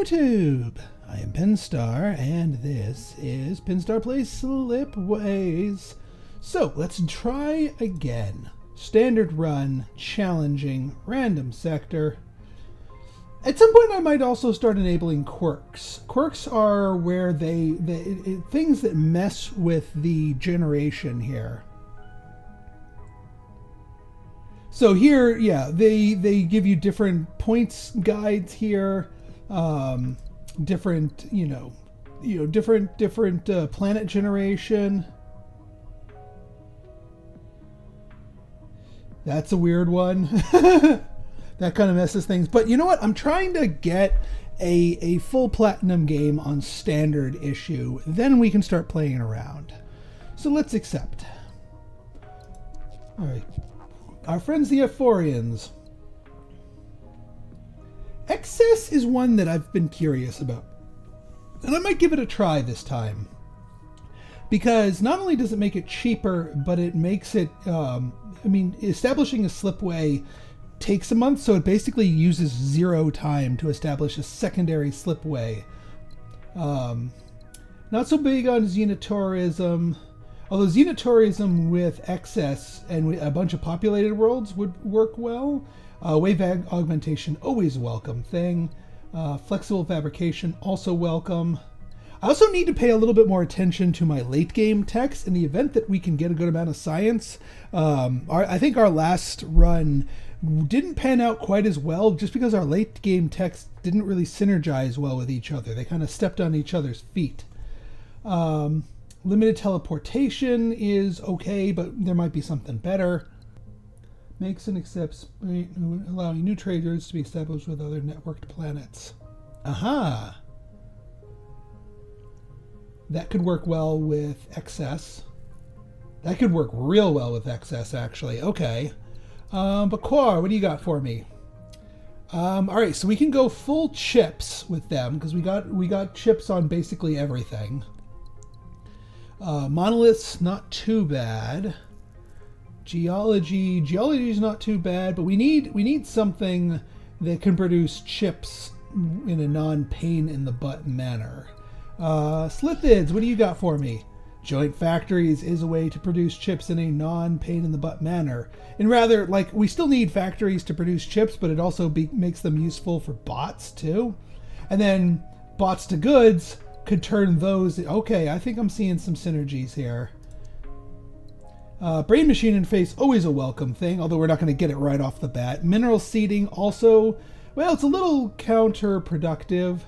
YouTube! I am Pinstar, and this is Pinstar Plays Slipways. So, let's try again. Standard run, challenging, random sector. At some point I might also start enabling quirks. Quirks are where things that mess with the generation here. So here, yeah, they give you different points guides here, different planet generation. That's a weird one. That kind of messes things. But you know what? I'm trying to get a full platinum game on standard issue. Then we can start playing around. So let's accept. All right. Our friends the Euphorians. Excess is one that I've been curious about. And I might give it a try this time. Because not only does it make it cheaper, but it makes it... establishing a slipway takes a month, so it basically uses 0 time to establish a secondary slipway. Not so big on xenotourism. Although xenotourism with excess and a bunch of populated worlds would work well. Wave augmentation, always a welcome thing. Flexible fabrication, also welcome. I also need to pay a little bit more attention to my late game text in the event that we can get a good amount of science. I think our last run didn't pan out quite as well just because our late game text didn't really synergize well with each other. They kind of stepped on each other's feet. Limited teleportation is okay, but there might be something better. Makes and accepts, allowing new traders to be established with other networked planets. Aha! That could work well with excess. That could work real well with excess, actually. Okay. But Quar, what do you got for me? All right, so we can go full chips with them because we got chips on basically everything. Monoliths, not too bad. Geology is not too bad, but we need something that can produce chips in a non-pain in the butt manner. Slithids, what do you got for me? Joint factories is a way to produce chips in a non-pain in the butt manner. And rather, like, we still need factories to produce chips, but it also makes them useful for bots too. And then bots to goods could turn those... Okay, I think I'm seeing some synergies here. Brain machine interface, always a welcome thing, although we're not going to get it right off the bat. Mineral seeding also, well, it's a little counterproductive.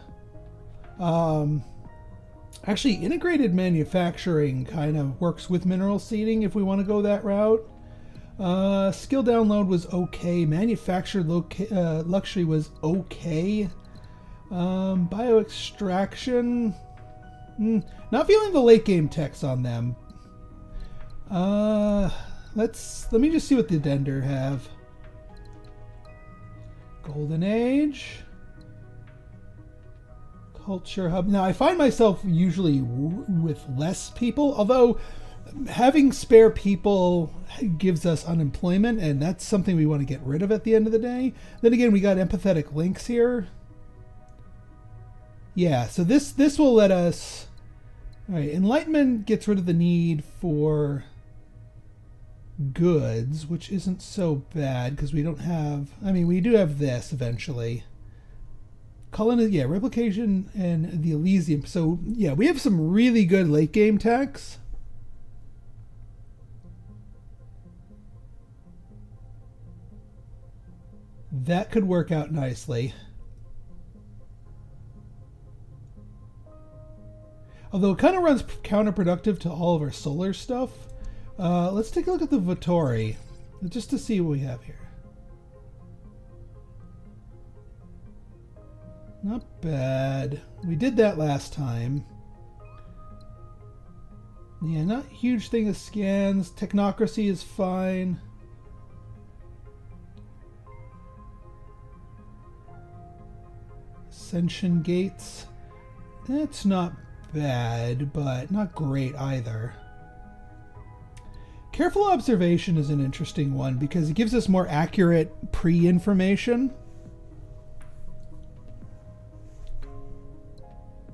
Actually, integrated manufacturing kind of works with mineral seeding if we want to go that route. Skill download was okay. Manufactured luxury was okay. Bioextraction, not feeling the late game text on them. Let me just see what the Dender have. Golden Age. Culture Hub. Now, I find myself usually with less people, although having spare people gives us unemployment, and that's something we want to get rid of at the end of the day. Then again, we got empathetic links here. Yeah, so this will let us... All right, Enlightenment gets rid of the need for goods, which isn't so bad because we don't have... I mean, we do have this eventually. Yeah, replication and the Elysium. So, yeah, we have some really good late game techs. That could work out nicely. Although it kind of runs counterproductive to all of our solar stuff. Let's take a look at the Vittori, just to see what we have here. Not bad. We did that last time. Yeah, not huge thing of scans. Technocracy is fine. Ascension gates. That's not bad, but not great either. Careful observation is an interesting one because it gives us more accurate pre-information.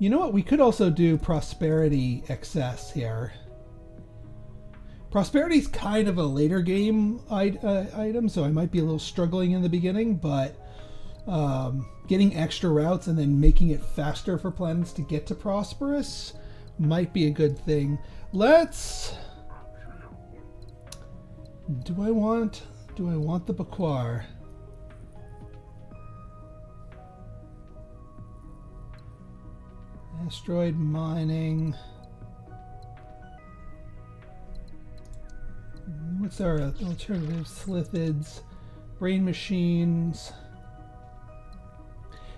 You know what? We could also do prosperity excess here. Prosperity is kind of a later game item, so I might be a little struggling in the beginning, but getting extra routes and then making it faster for planets to get to prosperous might be a good thing. Let's... Do I want the Baquar? Asteroid mining. What's our alternative? Slithids, brain machines.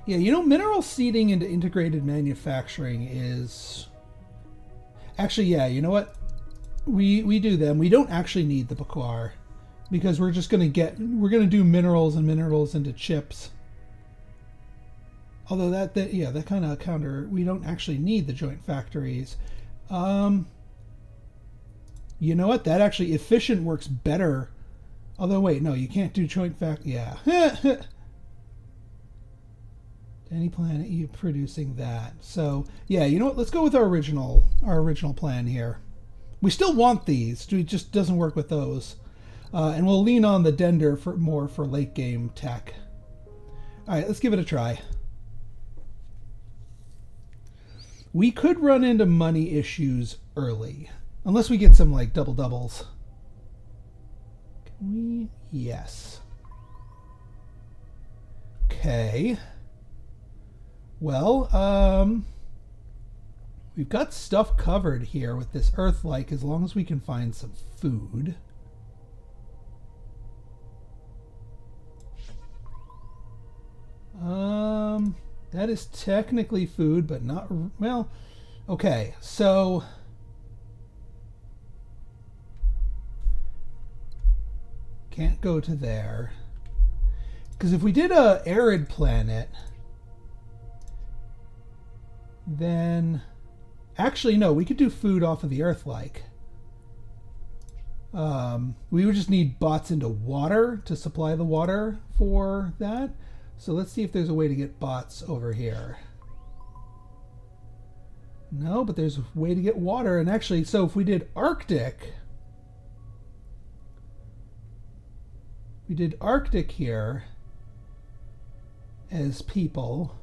Yeah, you know, mineral seeding into integrated manufacturing is... Actually, yeah, you know what? We do them. We don't actually need the Baquar because we're just gonna do minerals and minerals into chips. Although that kind of counter, we don't actually need the joint factories. You know what? That actually efficient works better. Although wait, no, you can't do joint yeah. Any planet you producing that. So yeah, you know what? Let's go with our original plan here. We still want these. It just doesn't work with those. And we'll lean on the Dender for late game tech. All right, let's give it a try. We could run into money issues early. Unless we get some, like, double-doubles. Can we? Yes. Okay. Well, we've got stuff covered here with this Earth-like as long as we can find some food. That is technically food, but not... Well, okay, so... Can't go to there. Because if we did a arid planet, then... Actually, no, we could do food off of the Earth-like. We would just need bots into water to supply the water for that. So let's see if there's a way to get bots over here. No, but there's a way to get water. And actually, so if we did Arctic... We did Arctic here as people.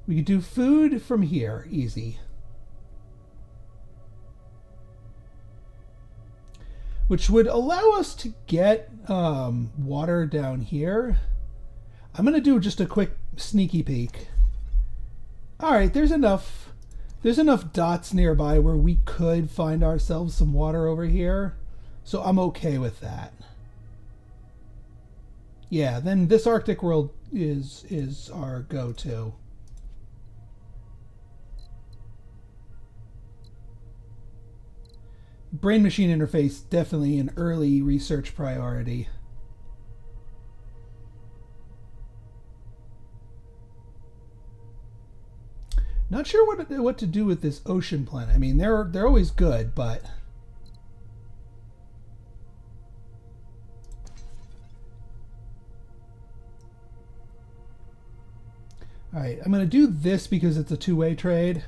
We could do food from here, easy. Which would allow us to get water down here. I'm going to do just a quick sneaky peek. All right, there's enough dots nearby where we could find ourselves some water over here. So I'm okay with that. Yeah, then this Arctic world is our go-to. Brain machine interface, definitely an early research priority. Not sure what to do with this ocean planet. I mean, they're always good, but all right, I'm going to do this because it's a two-way trade.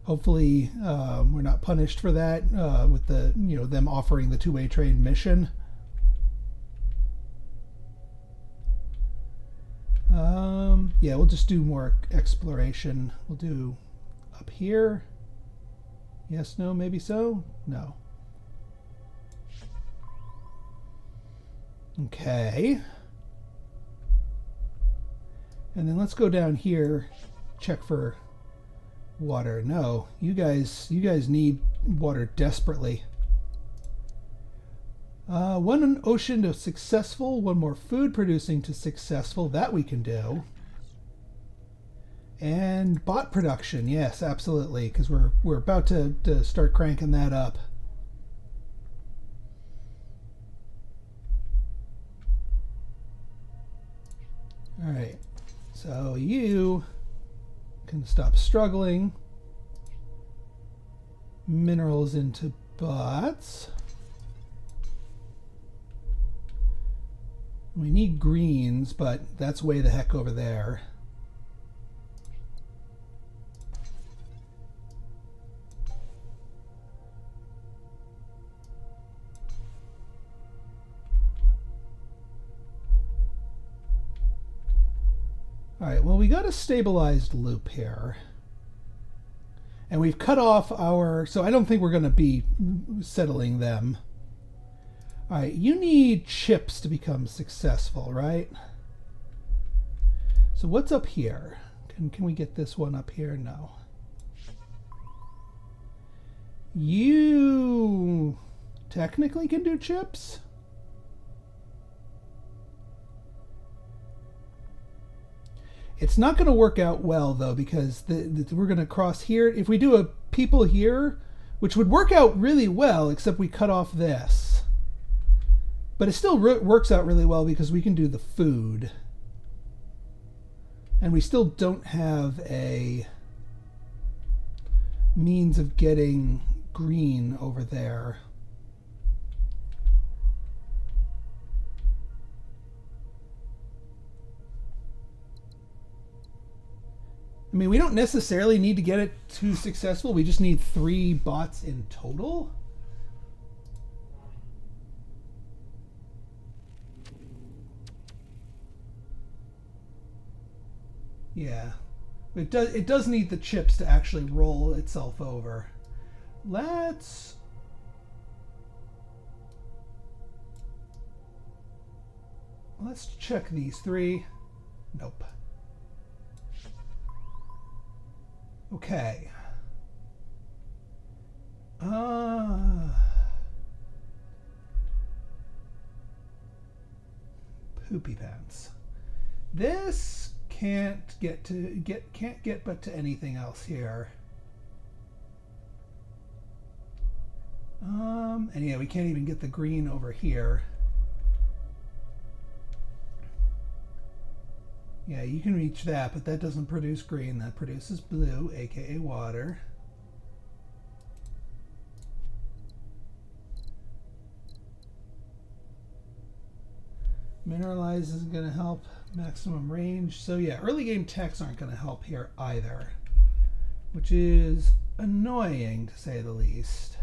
Hopefully, we're not punished for that with the them offering the two-way trade mission. Yeah, we'll just do more exploration. We'll do up here. Yes, no, maybe so? No. Okay. And then let's go down here, check for water. No, you guys need water desperately. One ocean to successful, one more food producing to successful. That we can do. And bot production, yes, absolutely, because we're about to start cranking that up. All right, so you can stop struggling. Minerals into bots. We need greens, but that's way the heck over there. All right, well, we got a stabilized loop here. And we've cut off our... So I don't think we're going to be settling them. All right, you need chips to become successful, right? So what's up here? Can we get this one up here? No. You technically can do chips? It's not going to work out well, though, because we're going to cross here. If we do a people here, which would work out really well, except we cut off this. But it still works out really well because we can do the food. And we still don't have a means of getting green over there. I mean, we don't necessarily need to get it too successful. We just need 3 bots in total. Yeah. It does need the chips to actually roll itself over. Let's check these 3. Nope. Okay. Poopy pants. This can't get but to anything else here. And yeah, we can't even get the green over here. Yeah, you can reach that, but that doesn't produce green. That produces blue, aka water. Mineralize isn't going to help. Maximum range. So yeah, early game techs aren't going to help here either, which is annoying to say the least.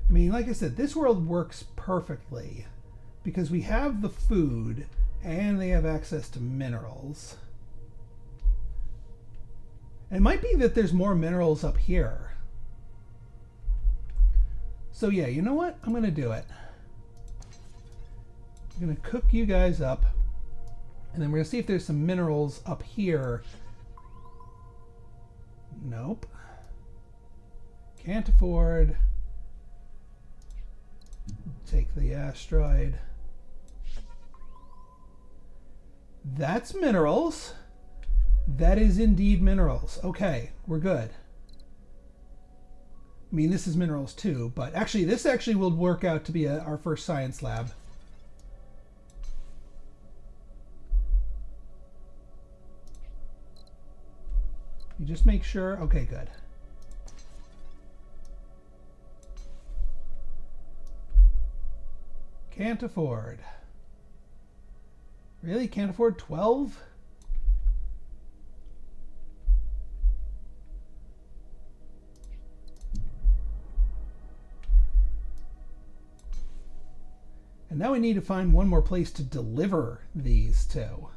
I mean, like I said, this world works perfectly because we have the food and they have access to minerals. It might be that there's more minerals up here. So yeah, you know what? I'm going to do it. I'm going to cook you guys up, and then we're going to see if there's some minerals up here. Nope. Can't afford. Take the asteroid. That's minerals. That is indeed minerals. Okay, we're good. I mean, this is minerals too, but actually, this actually will work out to be our first science lab. You just make sure. Okay, good. Can't afford. Really? Can't afford 12? And now we need to find one more place to deliver these to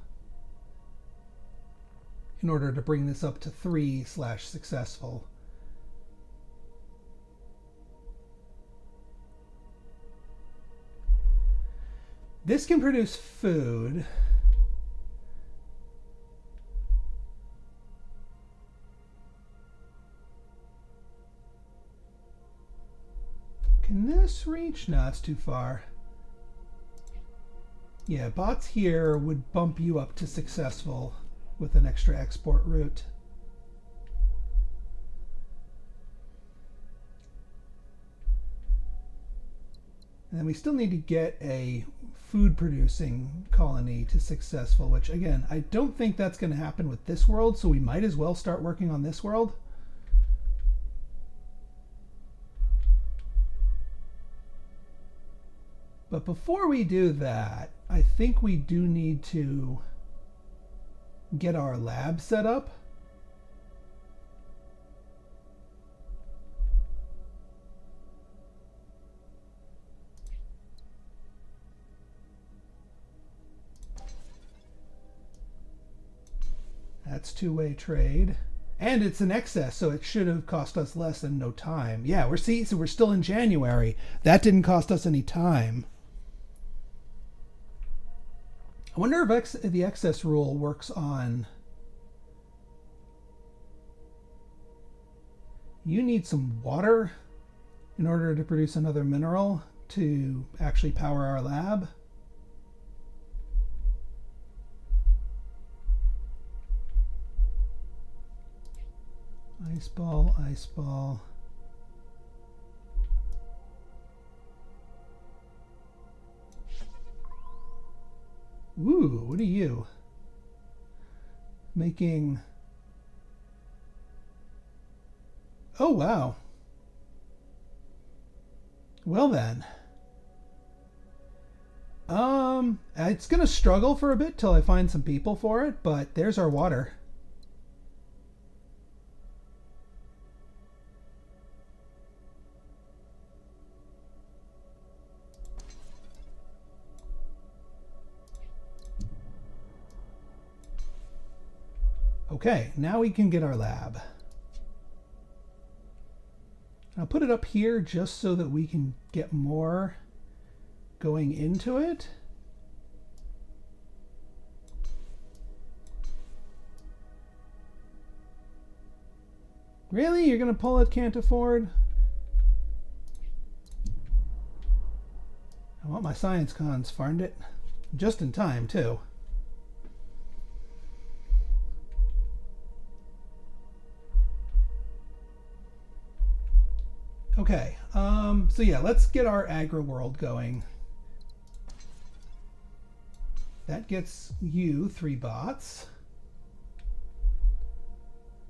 in order to bring this up to 3/successful. This can produce food. Can this reach? No, it's too far. Yeah, bots here would bump you up to successful with an extra export route. And then we still need to get a food producing colony to successful, which again, I don't think that's going to happen with this world, so we might as well start working on this world. But before we do that, I think we do need to get our lab set up. that's two-way trade. And it's an excess, so it should have cost us less than no time. Yeah, so we're still in January. That didn't cost us any time. I wonder if the excess rule works on... You need some water in order to produce another mineral to actually power our lab. Ice ball, ice ball. Ooh, what are you? Making... Oh, wow. Well then. It's gonna struggle for a bit till I find some people for it, but there's our water. Okay, now we can get our lab. I'll put it up here just so that we can get more going into it. Really? You're gonna pull it can't afford? I want my science cons, farmed it. Just in time, too. Okay, so yeah, let's get our agri world going. That gets you 3 bots.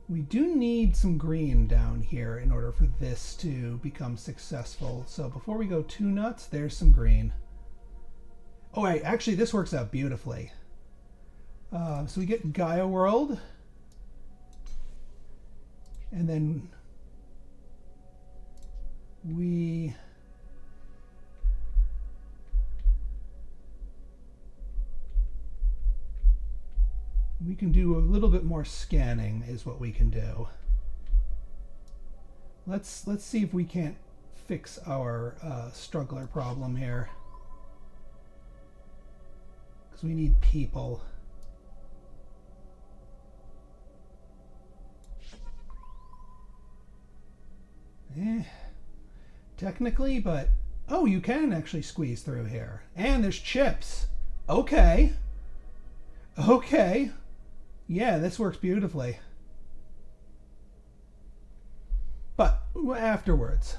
We do need some green down here in order for this to become successful. So before we go too nuts, there's some green. Oh, wait, actually this works out beautifully. So we get Gaia World. And then we can do a little bit more scanning is what we can do. Let's see if we can't fix our struggler problem here, because we need people. Technically, but oh, you can actually squeeze through here. And there's chips. Okay. Okay. Yeah, this works beautifully. But afterwards.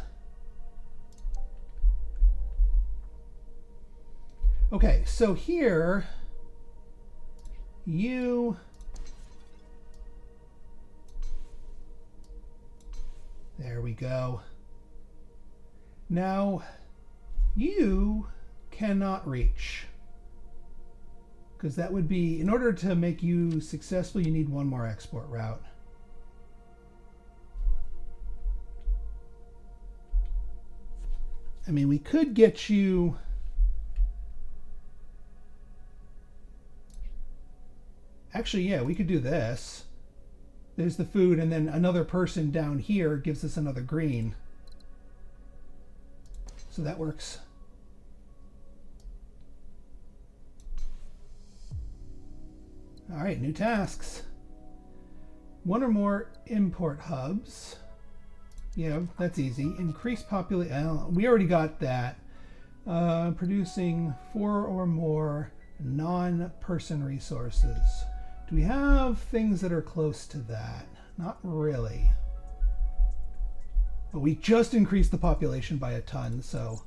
Okay, so here there we go. Now, you cannot reach. Because that would be, in order to make you successful, you need one more export route. I mean, we could get you... Actually, yeah, we could do this. There's the food, and then another person down here gives us another green. So that works. All right, new tasks. 1 or more import hubs. Yeah, that's easy. Increase population. We already got that. Producing 4 or more non-person resources. Do we have things that are close to that? Not really. But we just increased the population by a ton, so.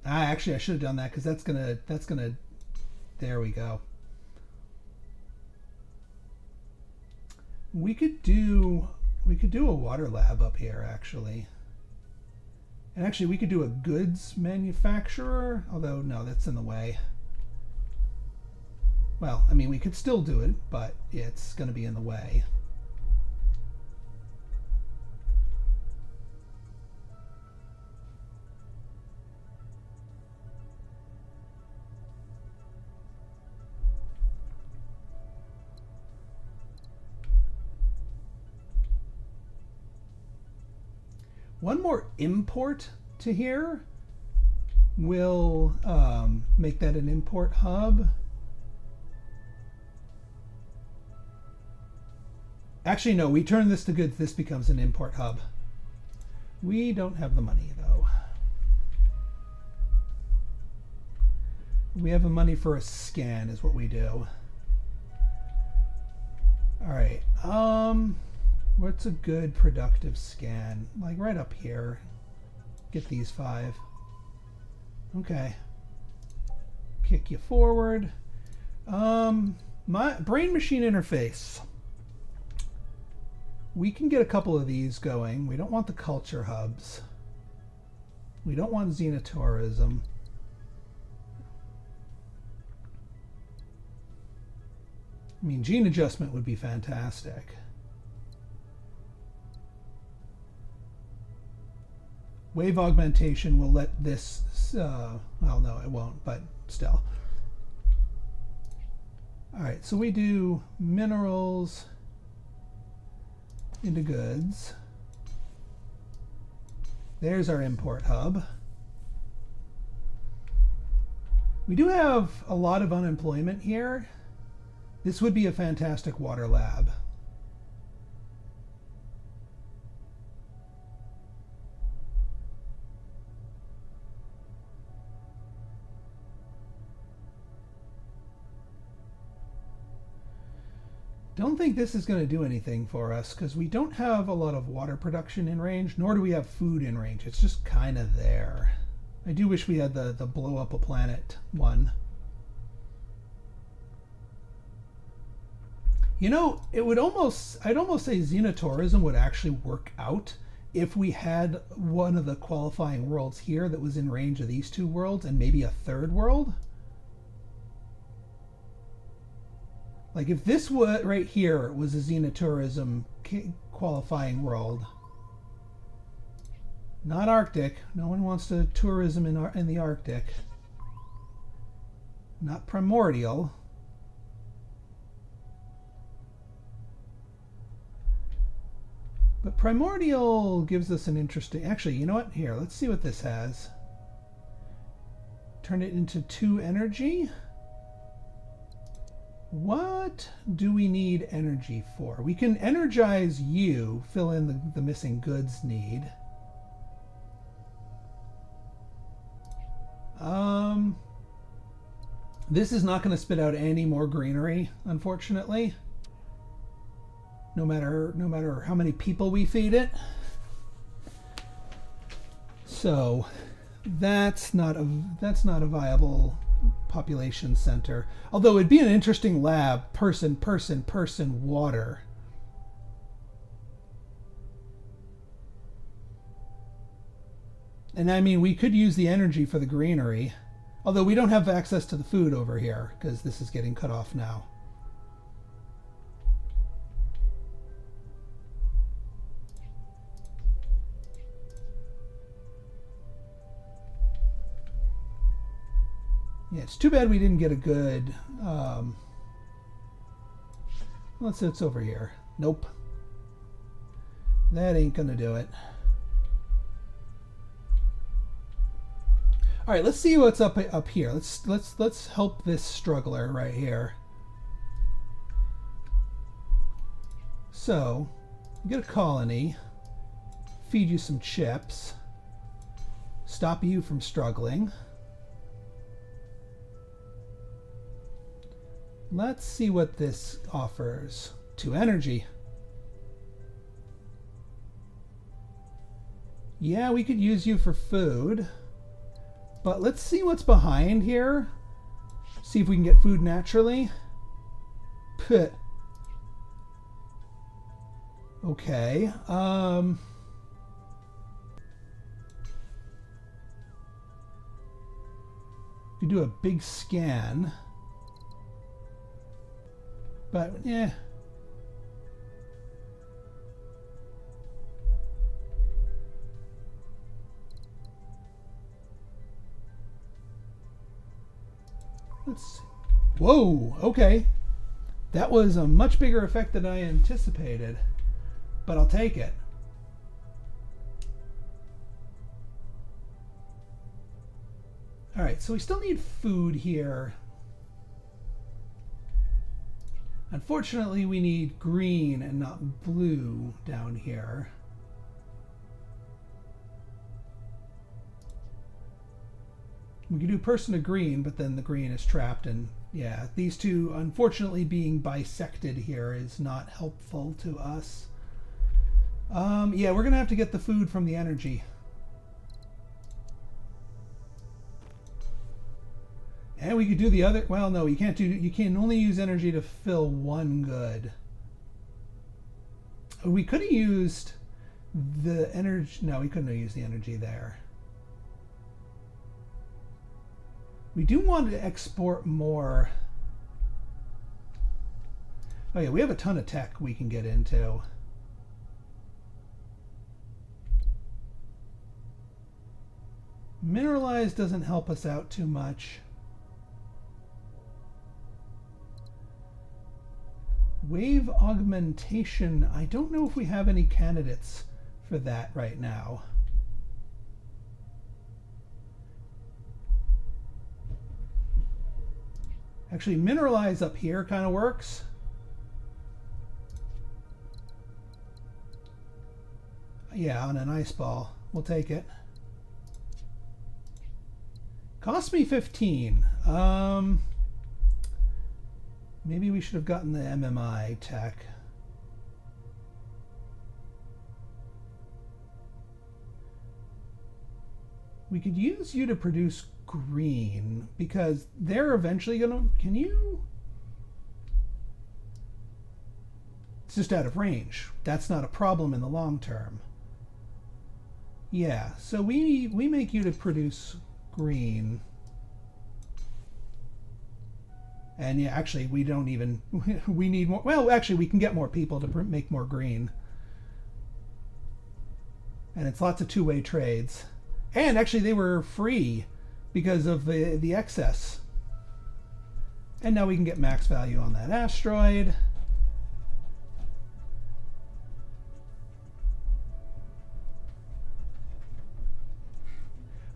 Actually, I should have done that because that's gonna, there we go. We could do a water lab up here, actually. And actually, we could do a goods manufacturer, although no, that's in the way. Well, I mean, we could still do it, but it's going to be in the way. One more import to here will make that an import hub. Actually, no, we turn this to goods, this becomes an import hub. We don't have the money, though. We have the money for a scan, is what we do. All right, what's a good productive scan? Like right up here. Get these 5. Okay. Kick you forward. My brain-machine interface. We can get a couple of these going. We don't want the culture hubs. We don't want xenotourism. I mean, gene adjustment would be fantastic. Wave augmentation will let this, well, no, it won't, but still. All right, so we do minerals into goods. There's our import hub. We do have a lot of unemployment here. This would be a fantastic water lab. Don't think this is going to do anything for us because we don't have a lot of water production in range, nor do we have food in range. It's just kind of there. I do wish we had the blow up a planet one. You know, it would almost, I'd almost say xenotourism would actually work out if we had one of the qualifying worlds here that was in range of these 2 worlds and maybe a 3rd world. Like if this was right here was a xenotourism qualifying world, not Arctic. No one wants to tourism in the Arctic. Not primordial. But primordial gives us an interesting. Actually, you know what? Here, let's see what this has. Turn it into 2 energy. What do we need energy for? We can energize you, fill in the missing goods need. This is not going to spit out any more greenery, unfortunately. No matter how many people we feed it. So that's not a viable population center. Although it'd be an interesting lab, person, water. And I mean, we could use the energy for the greenery. Although we don't have access to the food over here because this is getting cut off now. Yeah, it's too bad we didn't get a good, let's say it's over here. Nope. That ain't gonna do it. All right, let's see what's up here. Let's help this struggler right here. So, get a colony, feed you some chips, stop you from struggling. Let's see what this offers. 2 energy. Yeah, we could use you for food. But let's see what's behind here. See if we can get food naturally. Puh. Okay. We do a big scan. But, yeah. Let's see. Whoa, okay. That was a much bigger effect than I anticipated. But I'll take it. All right, so we still need food here. Unfortunately, we need green and not blue down here. We can do person to green, but then the green is trapped, and yeah, these two, unfortunately, being bisected here is not helpful to us. Yeah, we're gonna have to get the food from the energy. And we could do the other, well, no, you can't do, you can only use energy to fill one good. We could have used the energy, no, we couldn't have used the energy there. We do want to export more. Oh yeah, we have a ton of tech we can get into. Mineralize doesn't help us out too much. Wave augmentation, I don't know if we have any candidates for that right now. Actually, mineralize up here kind of works. Yeah, on an ice ball. We'll take it. Cost me 15. Maybe we should have gotten the MMI tech. We could use you to produce green because they're eventually gonna, can you? It's just out of range. That's not a problem in the long term. Yeah, so we make you to produce green. And yeah, actually, we don't even, we need more, well, actually, we can get more people to make more green. And it's lots of two-way trades. And actually, they were free because of the excess. And now we can get max value on that asteroid.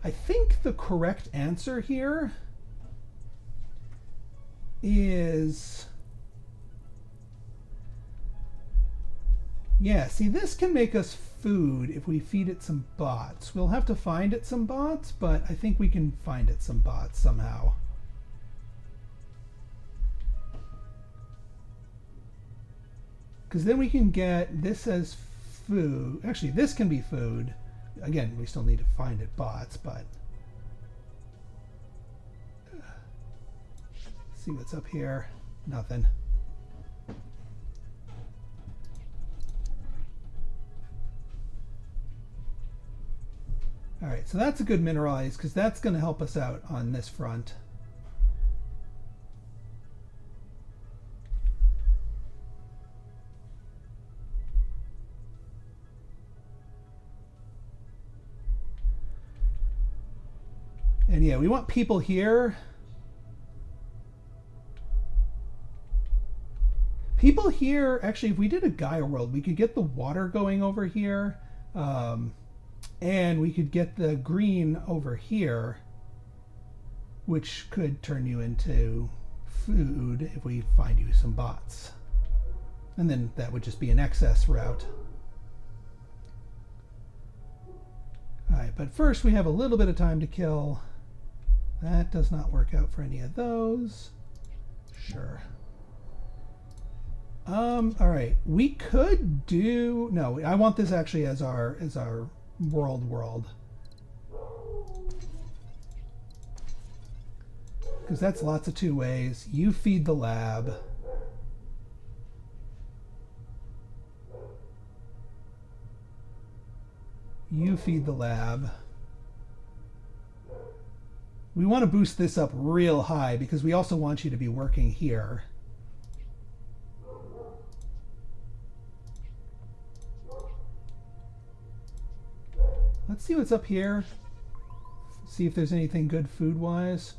I think the correct answer here is, yeah, see, this can make us food if we feed it some bots. We'll have to find it some bots, but I think we can find it some bots somehow. Because then we can get this as food. Actually, this can be food. Again, we still need to find it bots, but see what's up here. Nothing. All right, so that's a good mineralize because that's going to help us out on this front. And yeah, we want people here. People here, actually, if we did a Gaia world, we could get the water going over here. And we could get the green over here, which could turn you into food if we find you some bots. And then that would just be an excess route. All right, but first we have a little bit of time to kill. That does not work out for any of those. Sure. All right, we could do, no, I want this actually as our world. Because that's lots of two ways. You feed the lab. You feed the lab. We want to boost this up real high because we also want you to be working here. Let's see what's up here. See if there's anything good food-wise.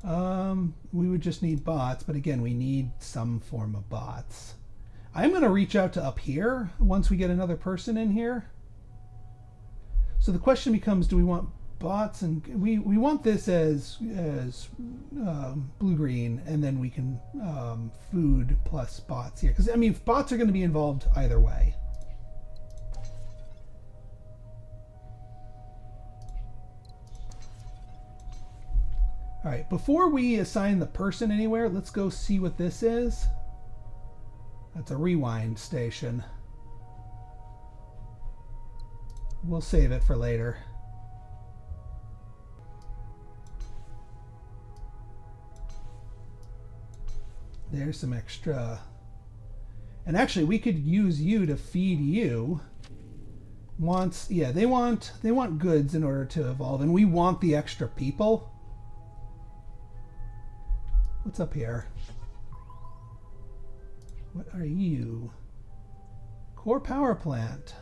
We would just need bots, but again, we need some form of bots. I'm going to reach out to up here once we get another person in here. So the question becomes, do we want bots, and we want this as blue-green, and then we can food plus bots here, because I mean bots are going to be involved either way. All right, before we assign the person anywhere, let's go see what this is. That's a rewind station. We'll save it for later. There's some extra. And actually we could use you to feed you. Yeah, they want goods in order to evolve, and we want the extra people. What's up here? What are you? Core power plant.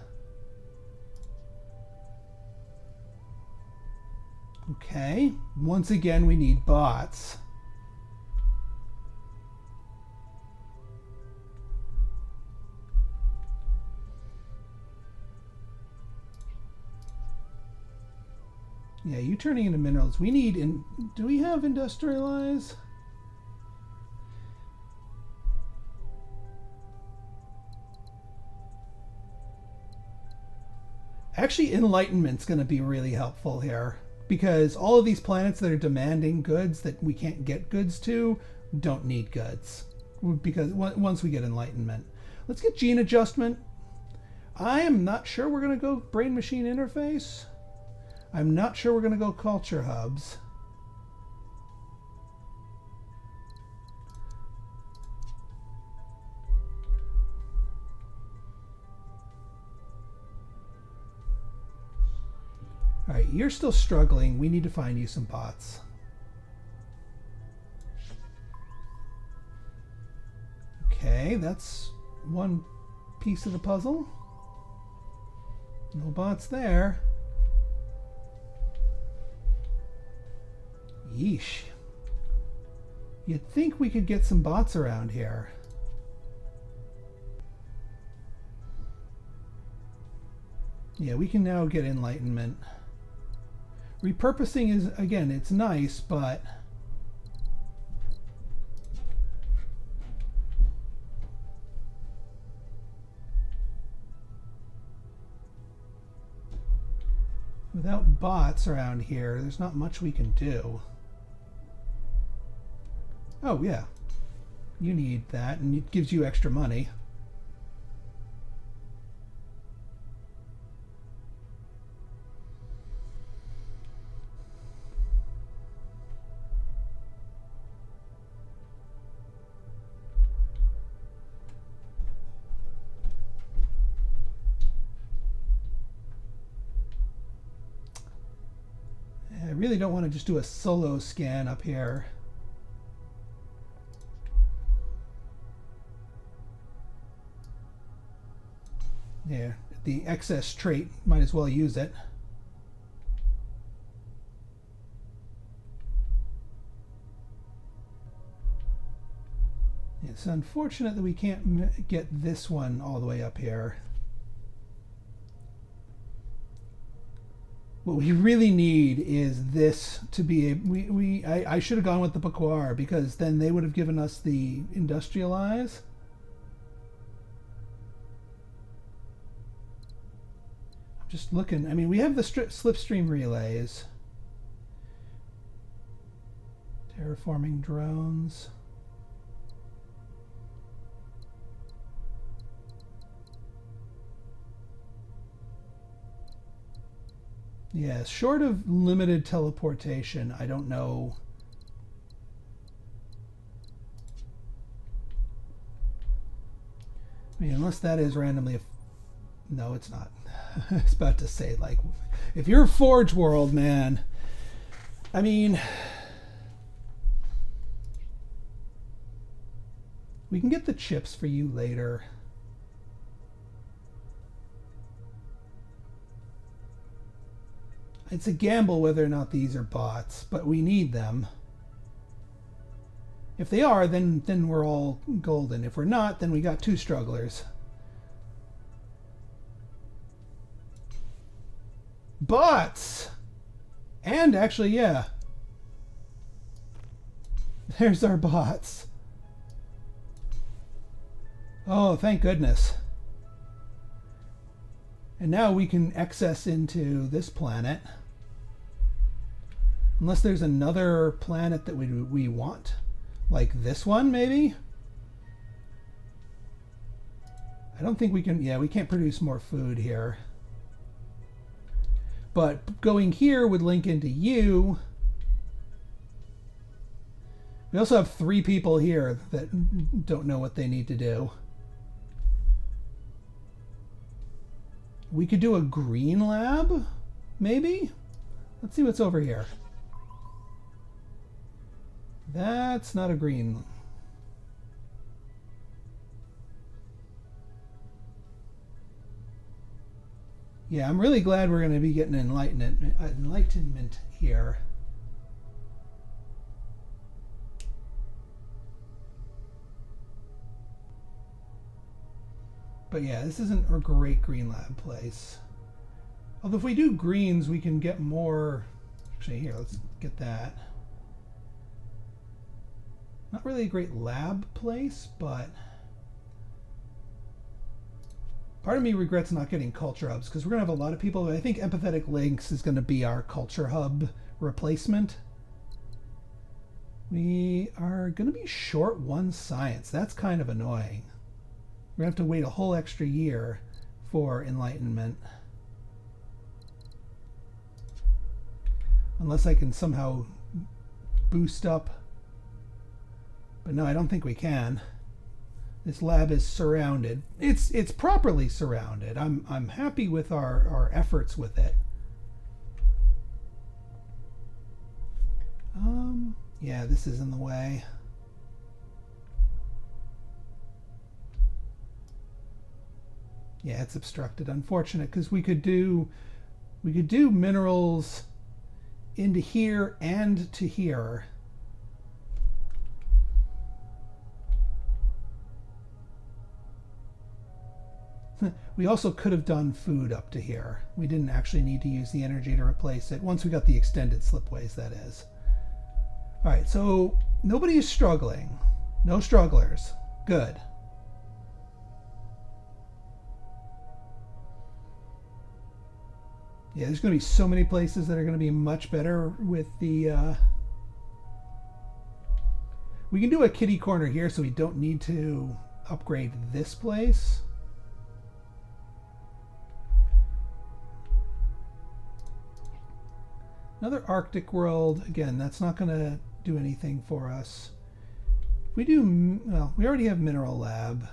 Okay, once again we need bots. Yeah, you turning into minerals. We need do we have industrialize? Actually, enlightenment's going to be really helpful here, because all of these planets that are demanding goods that we can't get goods to don't need goods, because once we get enlightenment. Let's get gene adjustment. I am not sure we're going to go brain machine interface. I'm not sure we're going to go culture hubs. All right, you're still struggling. We need to find you some bots. Okay, that's one piece of the puzzle. No bots there. Yeesh. You'd think we could get some bots around here. Yeah, we can now get enlightenment. Repurposing is, again, it's nice, but without bots around here, there's not much we can do. Oh yeah, you need that, and it gives you extra money. I really don't want to just do a solo scan up here. Yeah, the excess trait, might as well use it. It's unfortunate that we can't get this one all the way up here. What we really need is this to be a, I should have gone with the Pequar, because then they would have given us the industrialize. I'm just looking. I mean, we have the slipstream relays. Terraforming drones. Yeah, short of limited teleportation, I don't know. I mean, unless that is randomly... No, it's not. I was about to say, like, if you're Forge World, man, I mean... We can get the chips for you later. It's a gamble whether or not these are bots, but we need them. If they are, then we're all golden. If we're not, then we got two strugglers. Bots! And actually, yeah. There's our bots. Oh, thank goodness. And now we can access into this planet. Unless there's another planet that we want. Like this one, maybe? I don't think we can... Yeah, we can't produce more food here. But going here would link into you. We also have 3 people here that don't know what they need to do. We could do a green lab, maybe? Let's see what's over here. That's not a green. Yeah, I'm really glad we're going to be getting enlightenment here. But yeah, this isn't a great green lab place. Although if we do greens, we can get more. Actually, here, let's get that. Not really a great lab place, but part of me regrets not getting culture hubs because we're going to have a lot of people. I think Empathetic Links is going to be our culture hub replacement. We are going to be short 1 science. That's kind of annoying. We're going to have to wait a whole extra year for enlightenment. Unless I can somehow boost up. But no, I don't think we can. This lab is surrounded. It's properly surrounded. I'm happy with our efforts with it. Yeah, this is in the way. Yeah, it's obstructed. Unfortunate, because we could do minerals into here and to here. We also could have done food up to here. We didn't actually need to use the energy to replace it. Once we got the extended slipways, that is. All right, so nobody is struggling. No strugglers. Good. Yeah, there's going to be so many places that are going to be much better with the... We can do a kitty corner here so we don't need to upgrade this place. Another Arctic world. Again, that's not going to do anything for us. We do... Well, we already have Mineral Lab.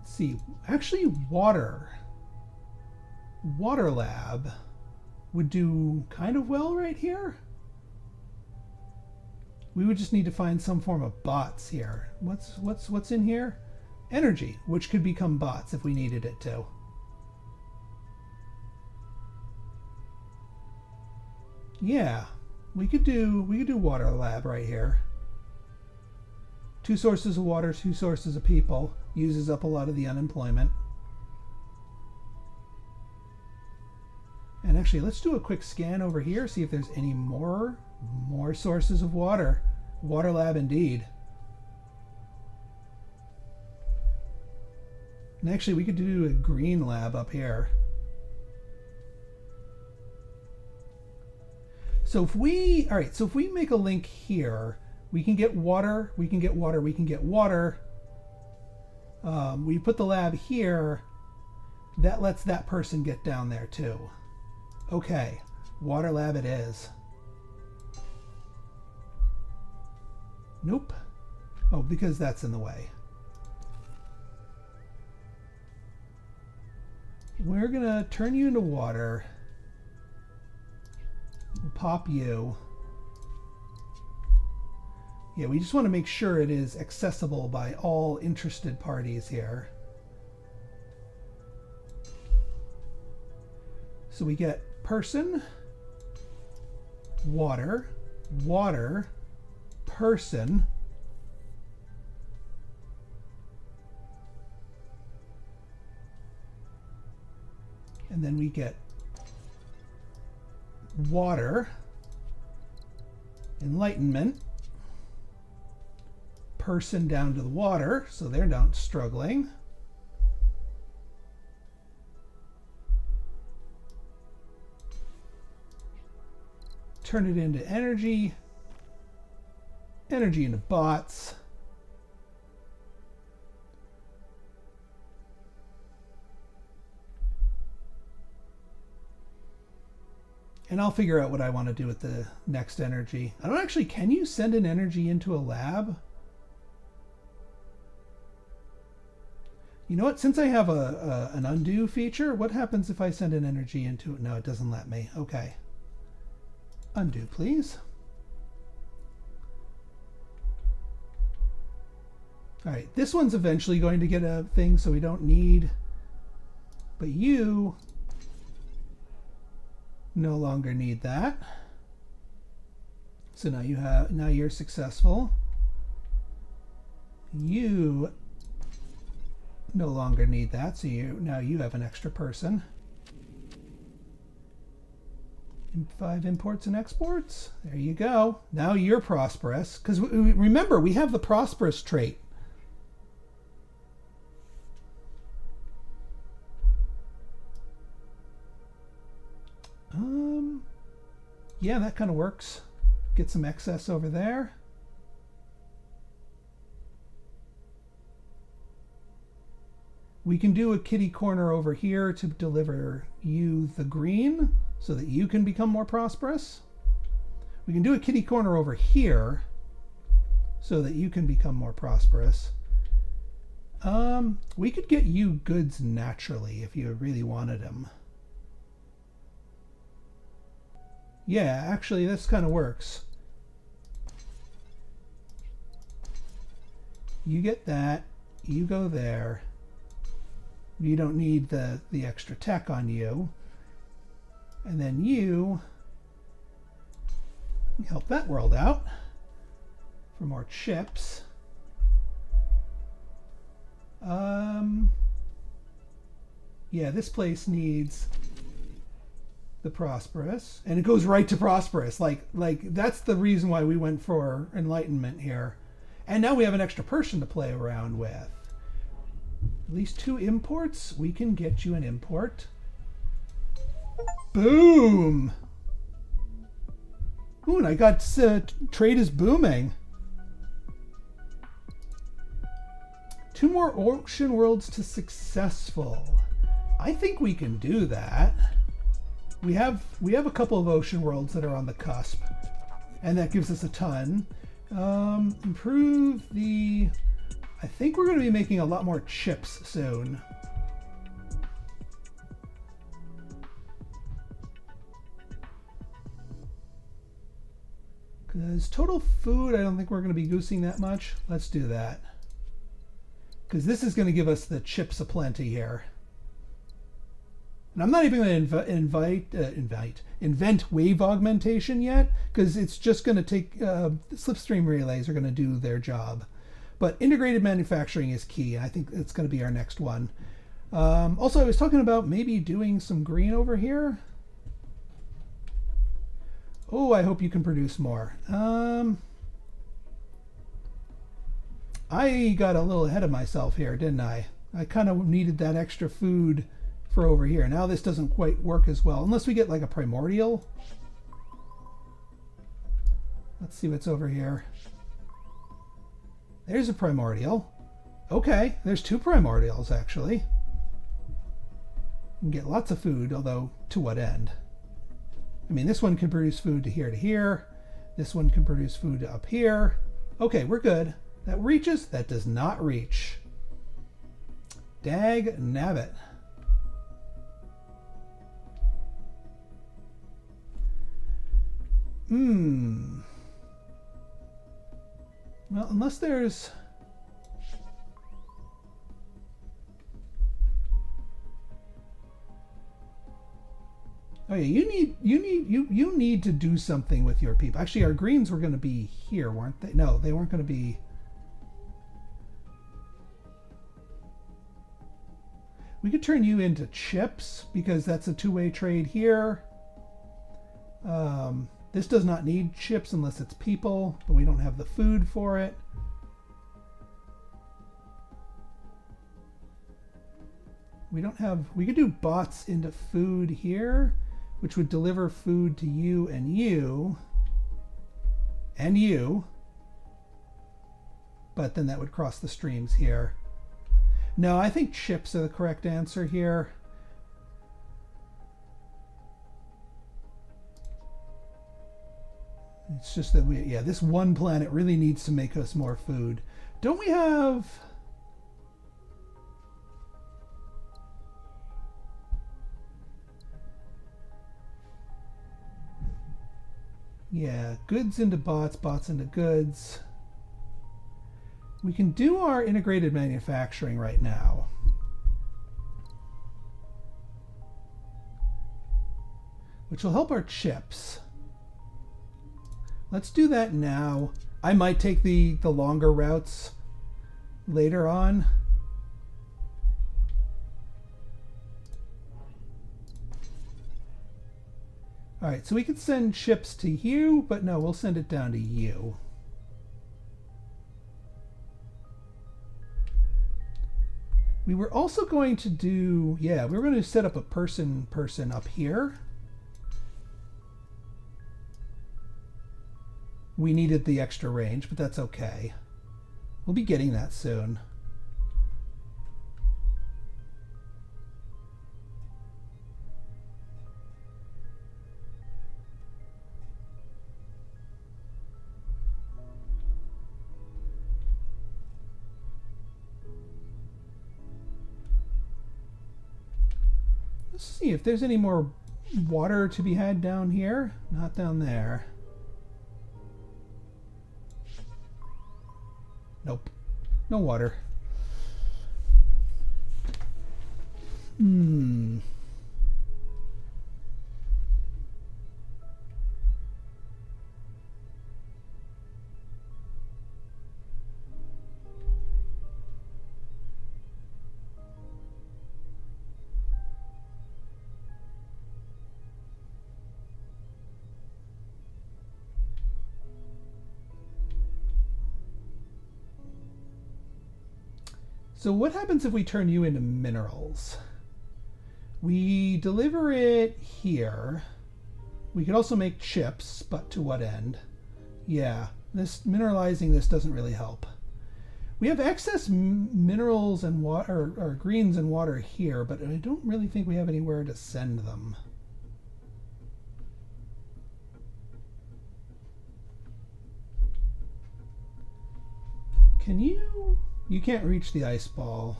See, actually water lab would do kind of well right here. We would just need to find some form of bots here. What's in here? Energy, which could become bots if we needed it to. Yeah, we could do water lab right here. 2 sources of water, 2 sources of people. Uses up a lot of the unemployment. And actually, let's do a quick scan over here, see if there's any more sources of water. Water lab indeed. And actually, we could do a green lab up here. So if we, all right, so if we make a link here, we can get water, we can get water, we can get water. We put the lab here, that lets that person get down there too. Okay, water lab it is. Nope. Oh, because that's in the way. We're gonna turn you into water. We'll pop you. Yeah, we just want to make sure it is accessible by all interested parties here. So we get person, water, water, person, and then we get water, enlightenment, person down to the water, so they're not struggling. Turn it into energy, energy into bots. And I'll figure out what I want to do with the next energy. I don't actually, can you send an energy into a lab? You know what, since I have an undo feature, what happens if I send an energy into it? No, it doesn't let me. Okay. Undo, please. All right, this one's eventually going to get a thing, so we don't need, but you no longer need that. So now you're successful. You no longer need that, so now you have an extra person. 5 imports and exports. There you go. Now you're prosperous, because remember, we have the prosperous trait. Yeah, that kind of works. Get some excess over there. We can do a kitty corner over here to deliver you the green so that you can become more prosperous. We can do a kitty corner over here so that you can become more prosperous. We could get you goods naturally if you really wanted them. Yeah, actually, this kind of works. You get that. You go there. You don't need the extra tech on you. And then you help that world out for more chips. Yeah, this place needs the prosperous, and it goes right to prosperous. Like that's the reason why we went for enlightenment here. And now we have an extra person to play around with. At least 2 imports. We can get you an import. Boom! Ooh, and I got trade is booming. 2 more ocean worlds to successful. I think we can do that. We have a couple of ocean worlds that are on the cusp, and that gives us a ton. Improve the... I think we're going to be making a lot more chips soon. Because total food, I don't think we're going to be goosing that much. Let's do that. Because this is going to give us the chips aplenty here. And I'm not even going to invent wave augmentation yet, because it's just going to take, slipstream relays are going to do their job. But integrated manufacturing is key, and I think it's going to be our next one. Also, I was talking about maybe doing some green over here. Oh, I hope you can produce more. I got a little ahead of myself here, didn't I? I kind of needed that extra food for over here. Now this doesn't quite work as well, unless we get like a primordial. Let's see what's over here. There's a primordial. Okay, there's 2 primordials actually. You can get lots of food, although to what end? I mean, this one can produce food to here. This one can produce food to up here. Okay, we're good. That reaches? That does not reach. Dag nabbit. Well, unless there's... Oh yeah, you need to do something with your people. Actually, our greens were going to be here, weren't they? No, they weren't going to be. We could turn you into chips because that's a 2-way trade here. This does not need chips unless it's people, but we don't have the food for it. We don't have, we could do bots into food here, which would deliver food to you and you, and you, but then that would cross the streams here. No, I think chips are the correct answer here. It's just that we, yeah, this one planet really needs to make us more food. Don't we have... Yeah, goods into bots, bots into goods. We can do our integrated manufacturing right now. Which will help our chips. Let's do that now. I might take the longer routes later on. All right, so we could send chips to you, but no, we'll send it down to you. We were also going to do, yeah, we were going to set up a person up here. We needed the extra range, but that's okay. We'll be getting that soon. Let's see if there's any more water to be had down here. Not down there. Nope. No water. So what happens if we turn you into minerals? We deliver it here. We could also make chips, but to what end? Yeah, this mineralizing this doesn't really help. We have excess minerals and water, or greens and water here, but I don't really think we have anywhere to send them. Can you... You can't reach the ice ball.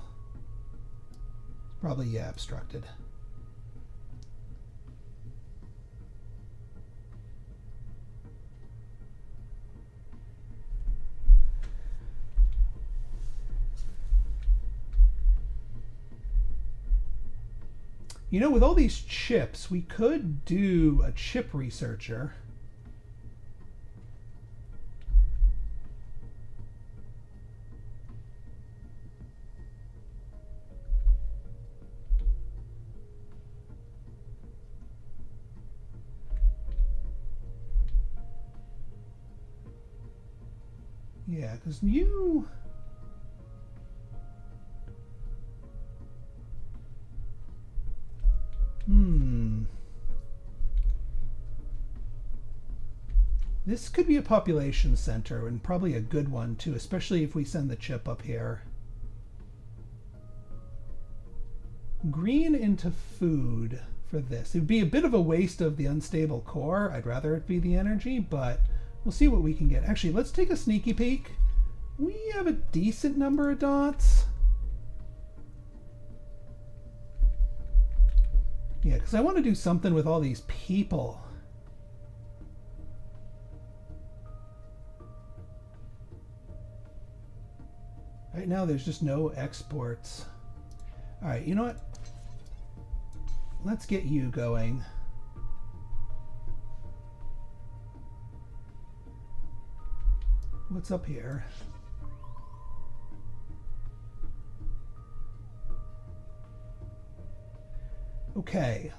It's probably, yeah, obstructed. You know, with all these chips, we could do a chip researcher. Yeah, because you... This could be a population center, and probably a good one too, especially if we send the chip up here. Green into food for this. It would be a bit of a waste of the unstable core. I'd rather it be the energy, but we'll see what we can get. Actually, let's take a sneaky peek. We have a decent number of dots. Yeah, because I want to do something with all these people. Right now, there's just no exports. All right, you know what? Let's get you going. What's up here? Okay.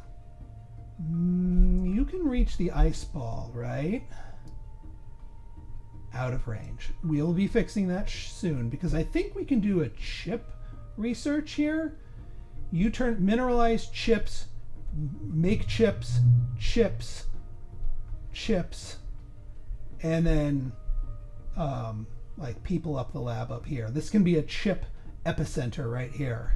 You can reach the ice ball, right? Out of range. We'll be fixing that soon because I think we can do a chip research here. You turn mineralized chips, make chips, chips, chips, and then like people up the lab up here. This can be a chip epicenter right here.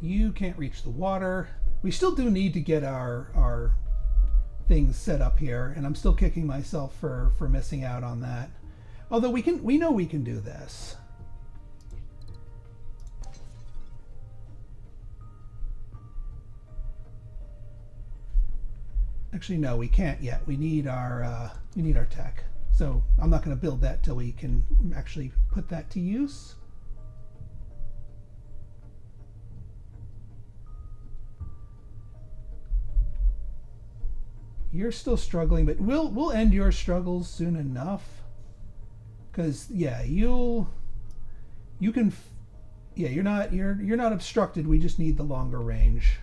You can't reach the water. We still do need to get our things set up here, and I'm still kicking myself for missing out on that. Although we know we can do this. Actually, no, we can't yet. We need our tech. So I'm not going to build that till we can actually put that to use. You're still struggling, but we'll end your struggles soon enough. Because yeah, you're not obstructed. We just need the longer range.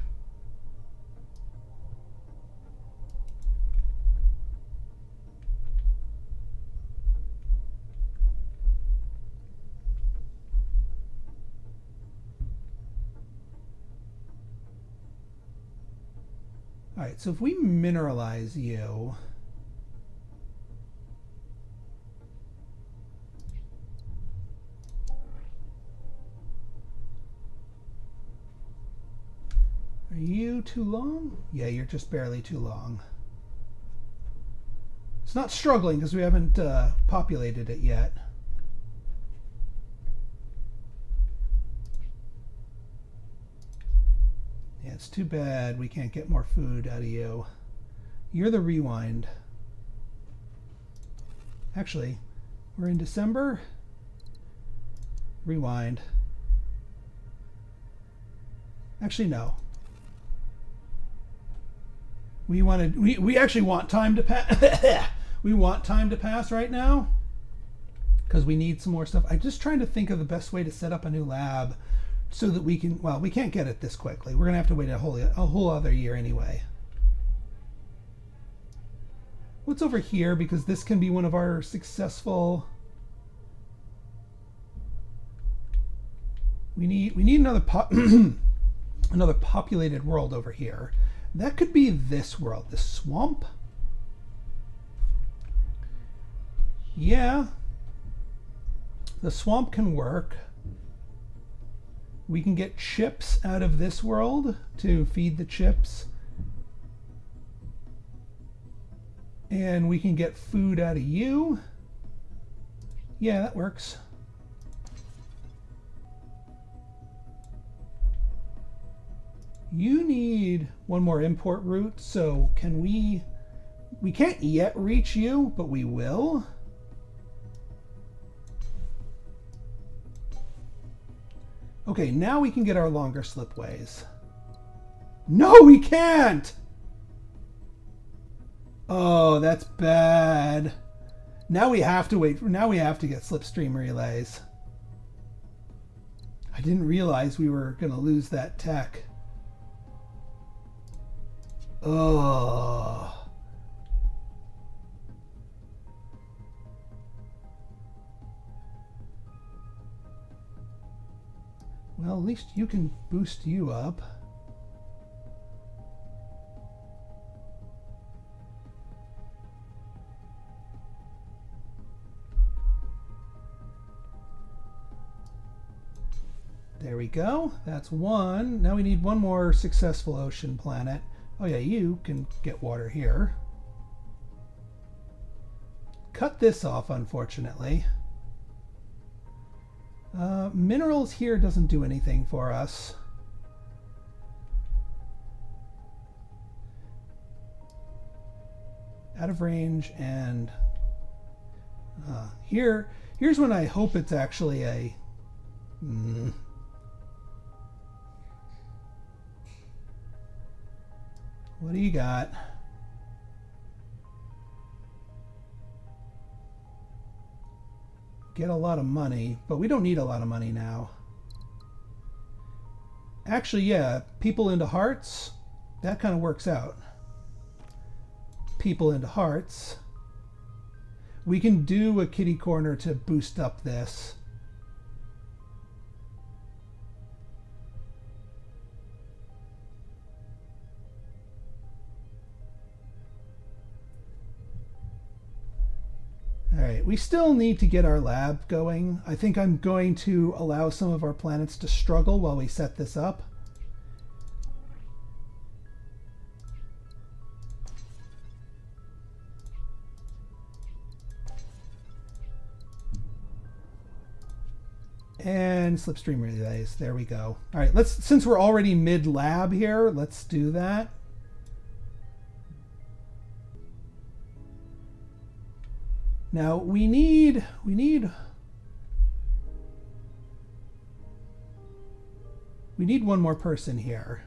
All right, so if we mineralize you, are you too long? Yeah, you're just barely too long. It's not struggling because we haven't populated it yet. Yeah, it's too bad we can't get more food out of you. You're the rewind. Actually, we're in December. Rewind. Actually, no. We actually want time to pass. We want time to pass right now because we need some more stuff. I'm just trying to think of the best way to set up a new lab so that we can, well, we can't get it this quickly. We're gonna have to wait a whole other year anyway. What's over here? Because this can be one of our successful. We need another another populated world over here. That could be this world, the swamp. Yeah, the swamp can work. We can get chips out of this world to feed the chips. And we can get food out of you. Yeah, that works. You need one more import route, so can we can't yet reach you, but we will. Okay, now we can get our longer slipways. No, we can't! Oh, that's bad. Now we have to wait. Now we have to get slipstream relays. I didn't realize we were going to lose that tech. Oh. Well, at least you can boost you up. There we go. That's one. Now we need one more successful ocean planet. Oh yeah, you can get water here. Cut this off, unfortunately. Minerals here doesn't do anything for us. Out of range, and here's when I hope it's actually a What do you got? get a lot of money, but we don't need a lot of money now. Actually, yeah, people into hearts, that kind of works out. People into hearts. We can do a kitty corner to boost up this. All right, we still need to get our lab going. I think I'm going to allow some of our planets to struggle while we set this up. And slipstream relays, there we go. All right, since we're already mid-lab here, let's do that. Now we need one more person here,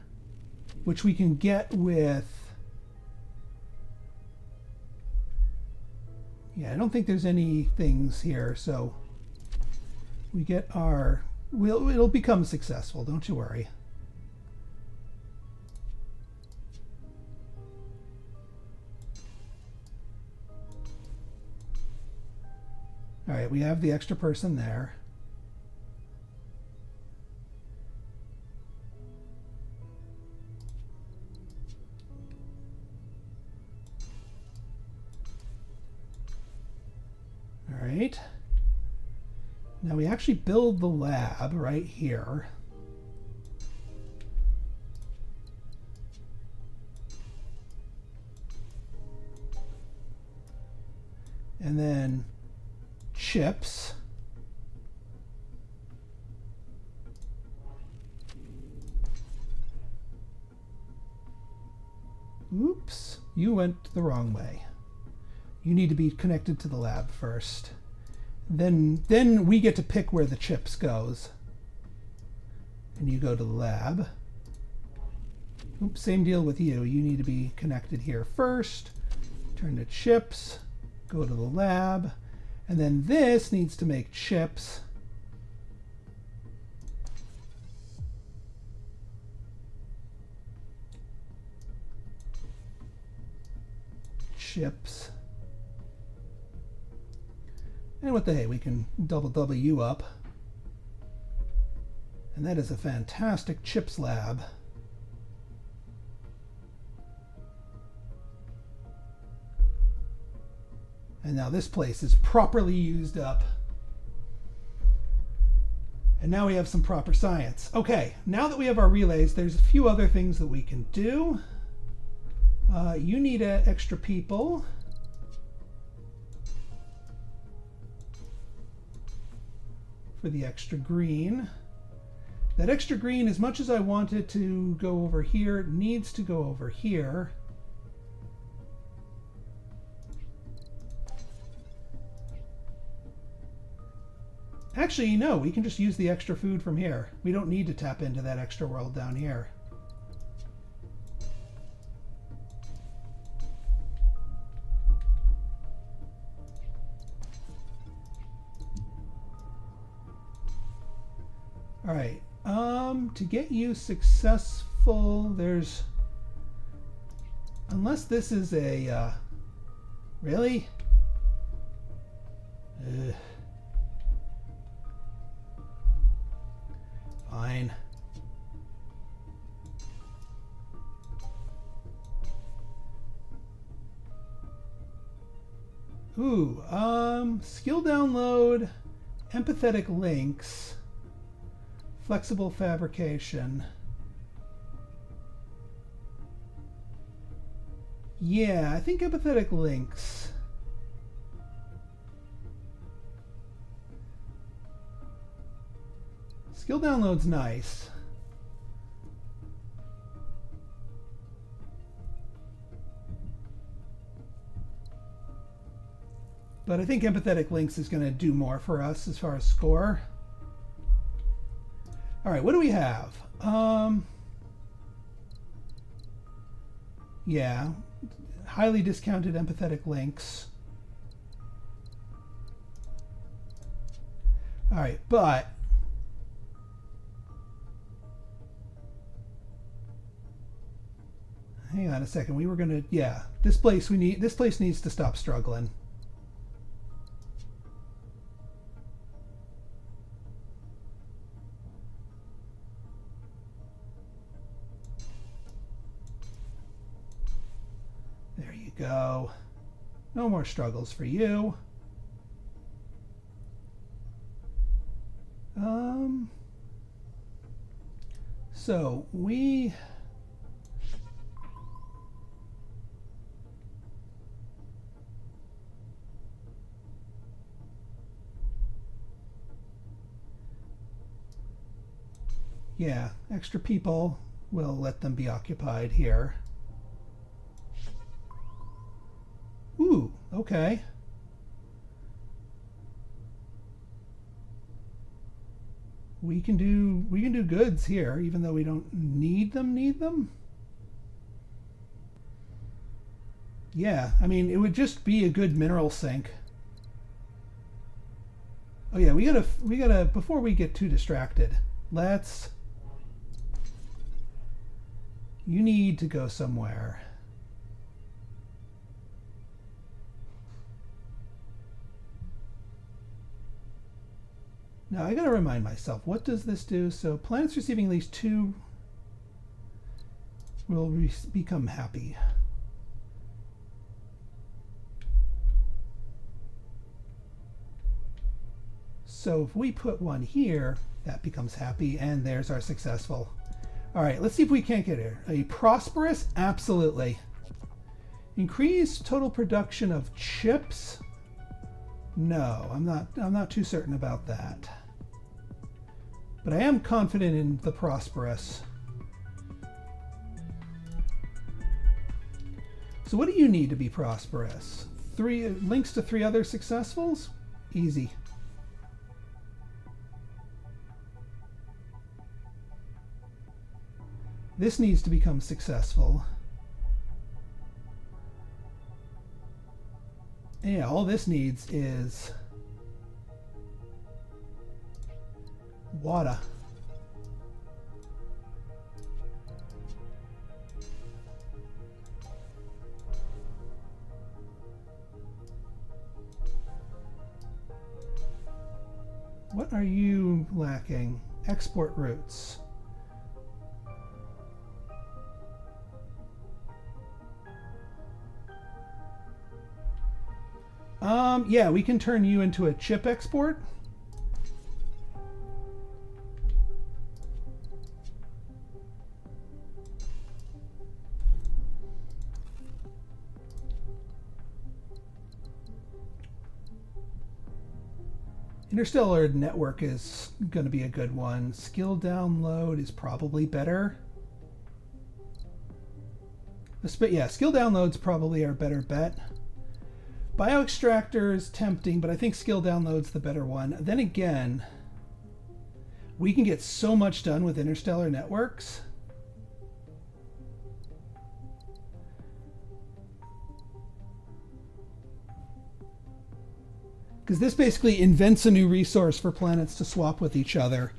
which we can get with, yeah, I don't think there's any things here, so we get our, it'll become successful, don't you worry. All right, we have the extra person there. All right. Now we actually build the lab right here. And then chips. Oops, you went the wrong way. You need to be connected to the lab first. Then we get to pick where the chips goes. And you go to the lab. Oops, same deal with you. You need to be connected here first. Turn to chips, go to the lab. And then this needs to make chips. Chips. And what the hey, we can double W up. And that is a fantastic chips lab. And now this place is properly used up. And now we have some proper science. Okay, now that we have our relays, there's a few other things that we can do. You need extra people. For the extra green. That extra green, as much as I want it to go over here, it needs to go over here. Actually, no, we can just use the extra food from here. We don't need to tap into that extra world down here. All right, to get you successful, there's, unless this is a, really? Fine. Ooh, skill download, empathetic links, flexible fabrication. Yeah, I think empathetic links. Skill download's nice. But I think empathetic links is going to do more for us as far as score. All right, what do we have? Yeah, highly discounted empathetic links. All right, but hang on a second. We were gonna, yeah, this place needs to stop struggling. There you go. No more struggles for you. So yeah, extra people, will let them be occupied here. Ooh, okay. We can do goods here, even though we don't need them. Yeah, I mean, it would just be a good mineral sink. Oh yeah, we gotta before we get too distracted, you need to go somewhere. Now I gotta remind myself, what does this do? So planets receiving at least 2 will become happy. So if we put one here, that becomes happy, and there's our successful. All right, let's see if we can't get it. A prosperous, absolutely. Increase total production of chips. No, I'm not too certain about that. But I am confident in the prosperous. So what do you need to be prosperous? 3 links to 3 other successfuls? Easy. This needs to become successful. Yeah, all this needs is water. What are you lacking? Export routes. Yeah, we can turn you into a chip export. Interstellar network is going to be a good one. Skill download is probably better. Yeah, skill downloads probably our better bet. Bioextractor is tempting, but I think skill download's the better one. Then again, we can get so much done with interstellar networks. Because this basically invents a new resource for planets to swap with each other.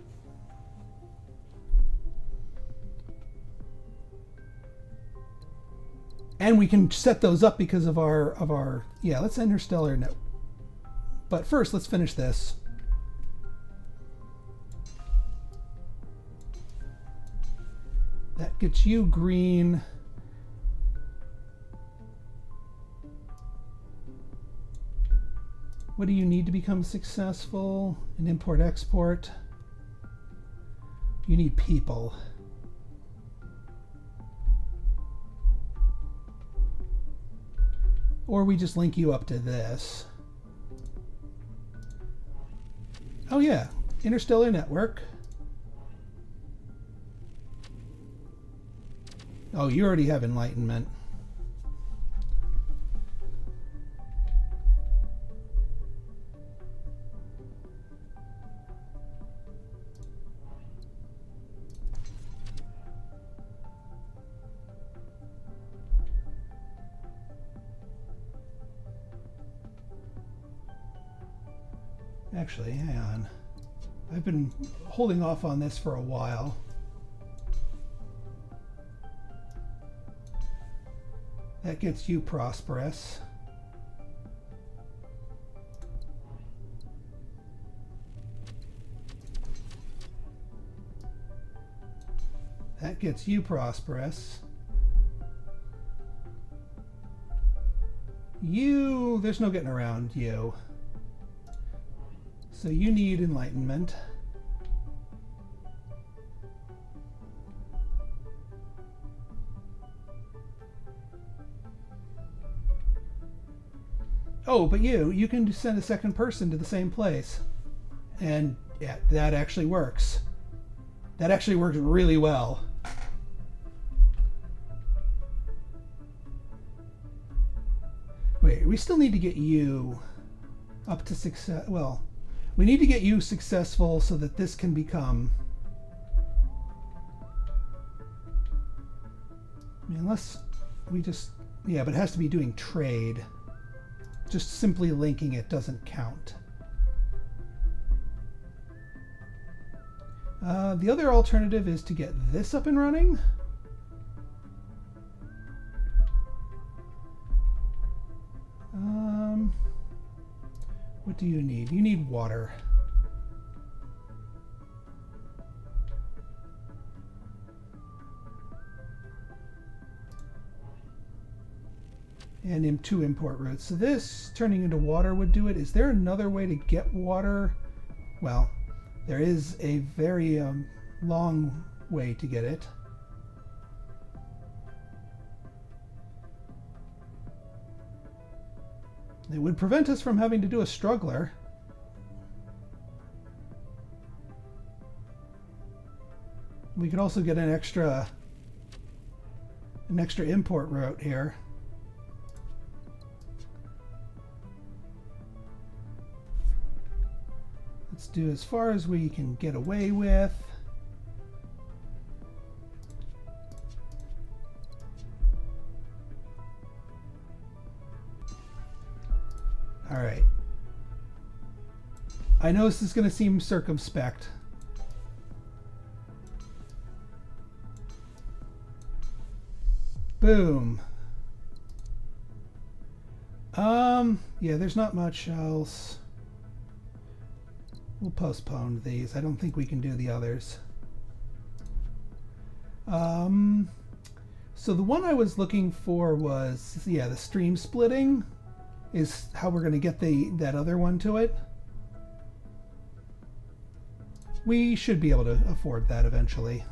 And we can set those up because of our yeah, let's interstellar net. But first, let's finish this. That gets you green. What do you need to become successful? An import-export. You need people. Or we just link you up to this. Oh yeah, interstellar network. Oh, you already have enlightenment. Actually, hang on. I've been holding off on this for a while. That gets you prosperous. That gets you prosperous. You, there's no getting around you. So you need enlightenment. Oh, but you can send a second person to the same place. And yeah, that actually works. That actually works really well. Wait, we still need to get you up to success. Well, we need to get you successful so that this can become... I mean, unless we just... Yeah, but it has to be doing trade. Just simply linking it doesn't count. The other alternative is to get this up and running. What do you need? You need water. And 2 import routes. So this turning into water would do it. Is there another way to get water? Well, there is a very long way to get it. It would prevent us from having to do a struggler. We could also get an extra import route here. Let's do as far as we can get away with. All right. I know this is going to seem circumspect. Boom. Yeah, there's not much else. We'll postpone these. I don't think we can do the others. So the one I was looking for was, yeah, the stream splitting is how we're going to get that other one to it. We should be able to afford that eventually.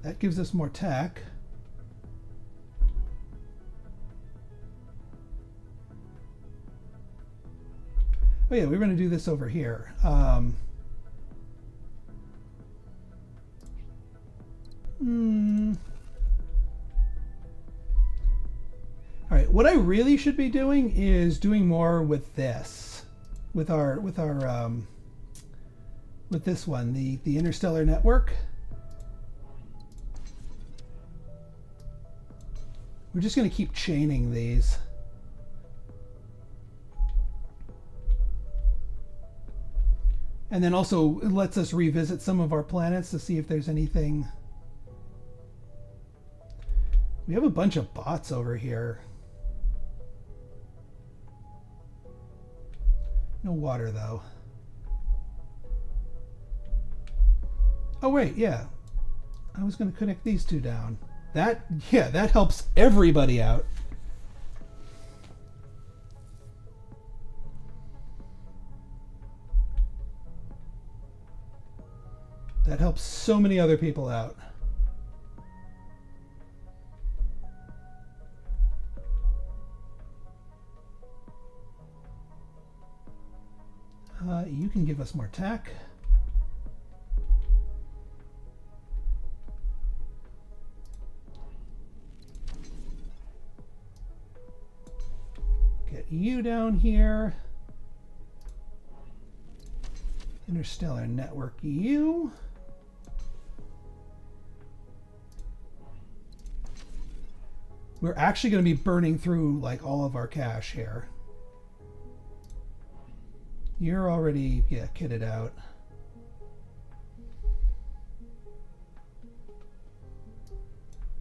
That gives us more tech. Oh yeah, we're going to do this over here. All right, what I really should be doing is doing more with this, with this one, the interstellar network. We're just going to keep chaining these. And then also it lets us revisit some of our planets to see if there's anything. We have a bunch of bots over here. No water though. Oh wait, yeah. I was going to connect these two down. That helps everybody out. That helps so many other people out. You can give us more tech. Get you down here. Interstellar network you. We're actually going to be burning through like all of our cash here. You're already, yeah, kitted out.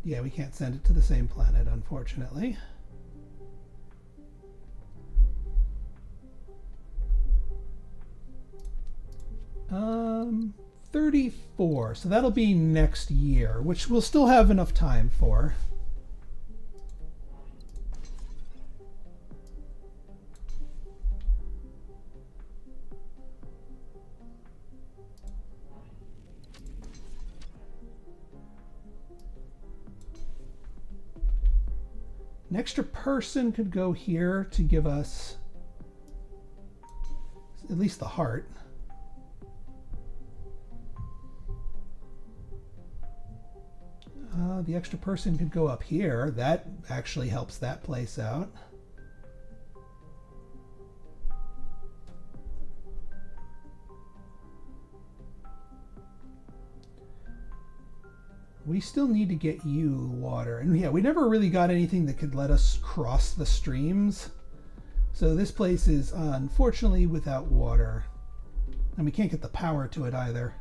Yeah, we can't send it to the same planet, unfortunately. 34, so that'll be next year, which we'll still have enough time for. An extra person could go here to give us at least the heart. The extra person could go up here. That actually helps that place out. We still need to get you water. And yeah, we never really got anything that could let us cross the streams. So this place is unfortunately without water. And we can't get the power to it either.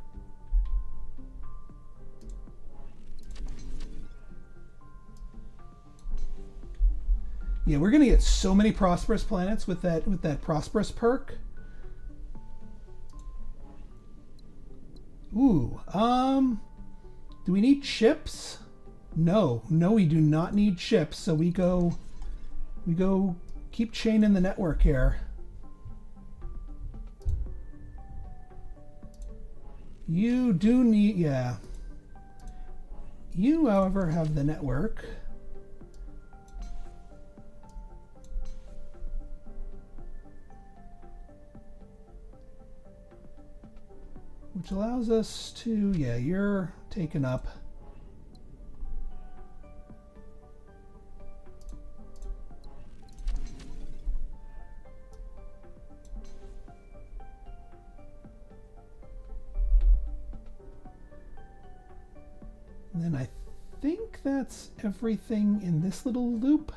Yeah, we're gonna get so many prosperous planets with that prosperous perk. Ooh, do we need chips? No, we do not need chips. So we go keep chaining the network here. You do need, yeah. You, however, have the network. Which allows us to, yeah, you're taken up. And then I think that's everything in this little loop,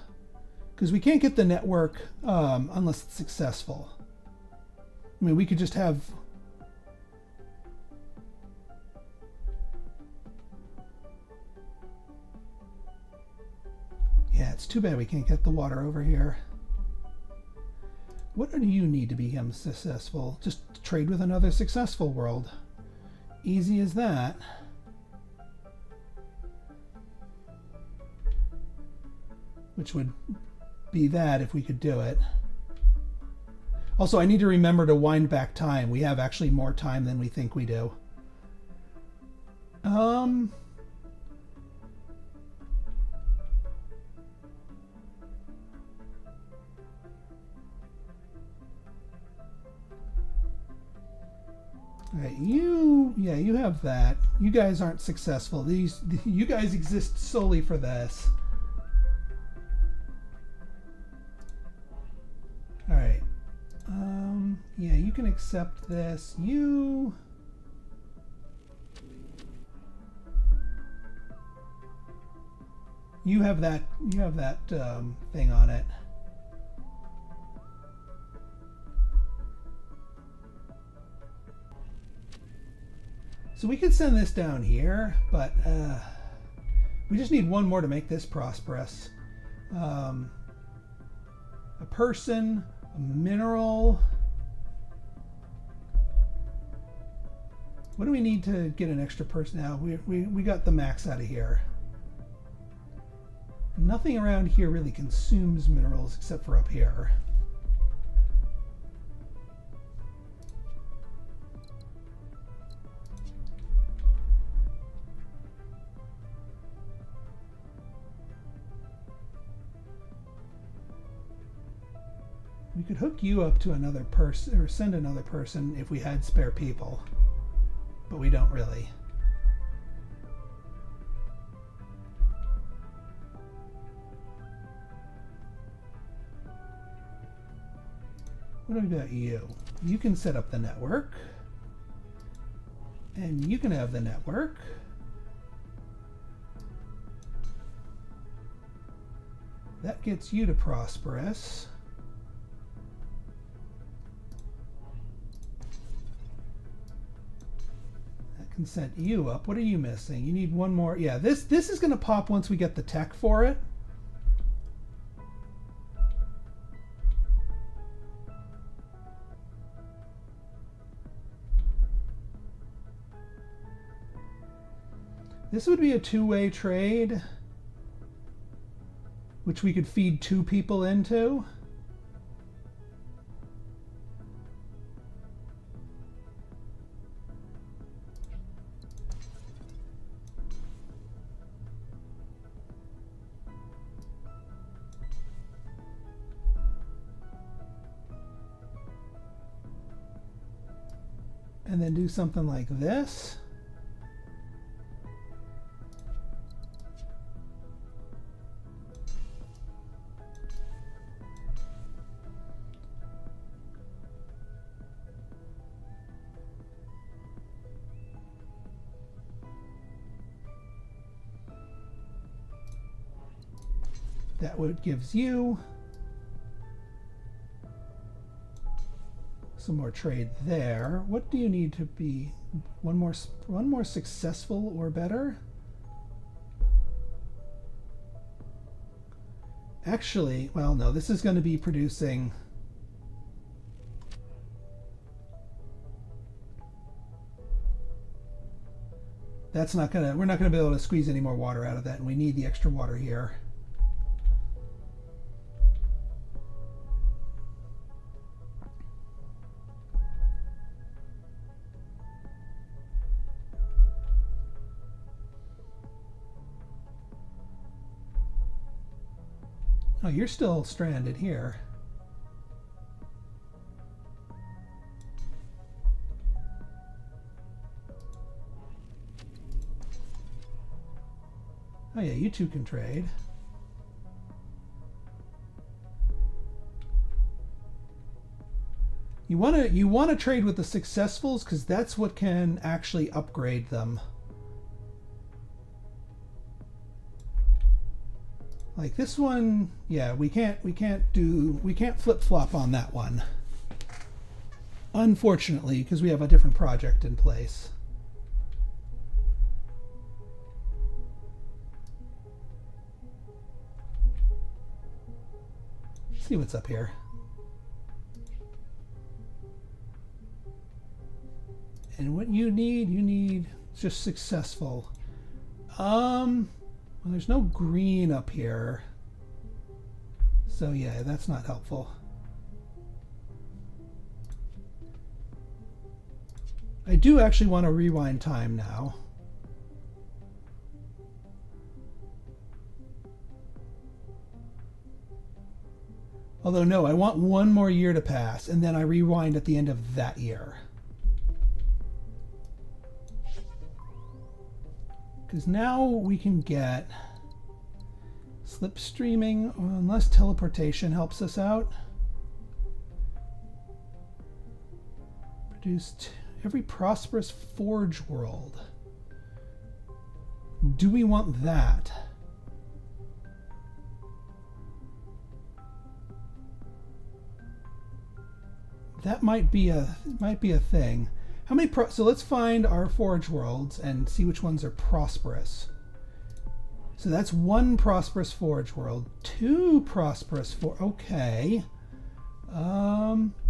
because we can't get the network unless it's successful. I mean, we could just have... Yeah, it's too bad we can't get the water over here. What do you need to become successful? Just trade with another successful world. Easy as that. Which would be that if we could do it. Also, I need to remember to wind back time. We have actually more time than we think we do. Right, you have that. You guys aren't successful. You guys exist solely for this. All right. Yeah, you can accept this. You have that. You have that thing on it. So we could send this down here, but we just need one more to make this prosperous. A person, a mineral. What do we need to get an extra person now? We got the max out of here. Nothing around here really consumes minerals except for up here. We could hook you up to another person, or send another person if we had spare people, but we don't really. What about you? You can set up the network, and you can have the network. That gets you to prosperous. That can set you up. What are you missing? You need one more. Yeah, this is going to pop once we get the tech for it. This would be a two-way trade, which we could feed 2 people into. And then do something like this. That what gives you some more trade there. What do you need to be one more successful or better? Actually, well, no, this is going to be producing that's not gonna we're not gonna be able to squeeze any more water out of that, and we need the extra water here. Oh, you're still stranded here. Oh yeah, you two can trade. You want to trade with the successfuls because that's what can actually upgrade them. Like this one, yeah, we can't flip-flop on that one. Unfortunately, because we have a different project in place. Let's see what's up here. And what you need just successful. Well, there's no green up here. So yeah, that's not helpful. I do actually want to rewind time now. Although no, I want one more year to pass, and then I rewind at the end of that year. Because now we can get slipstreaming, unless teleportation helps us out. Produced every prosperous forge world. Do we want that? That might be a thing. How many so let's find our forge worlds and see which ones are prosperous. So that's 1 prosperous forge world, 2 prosperous okay.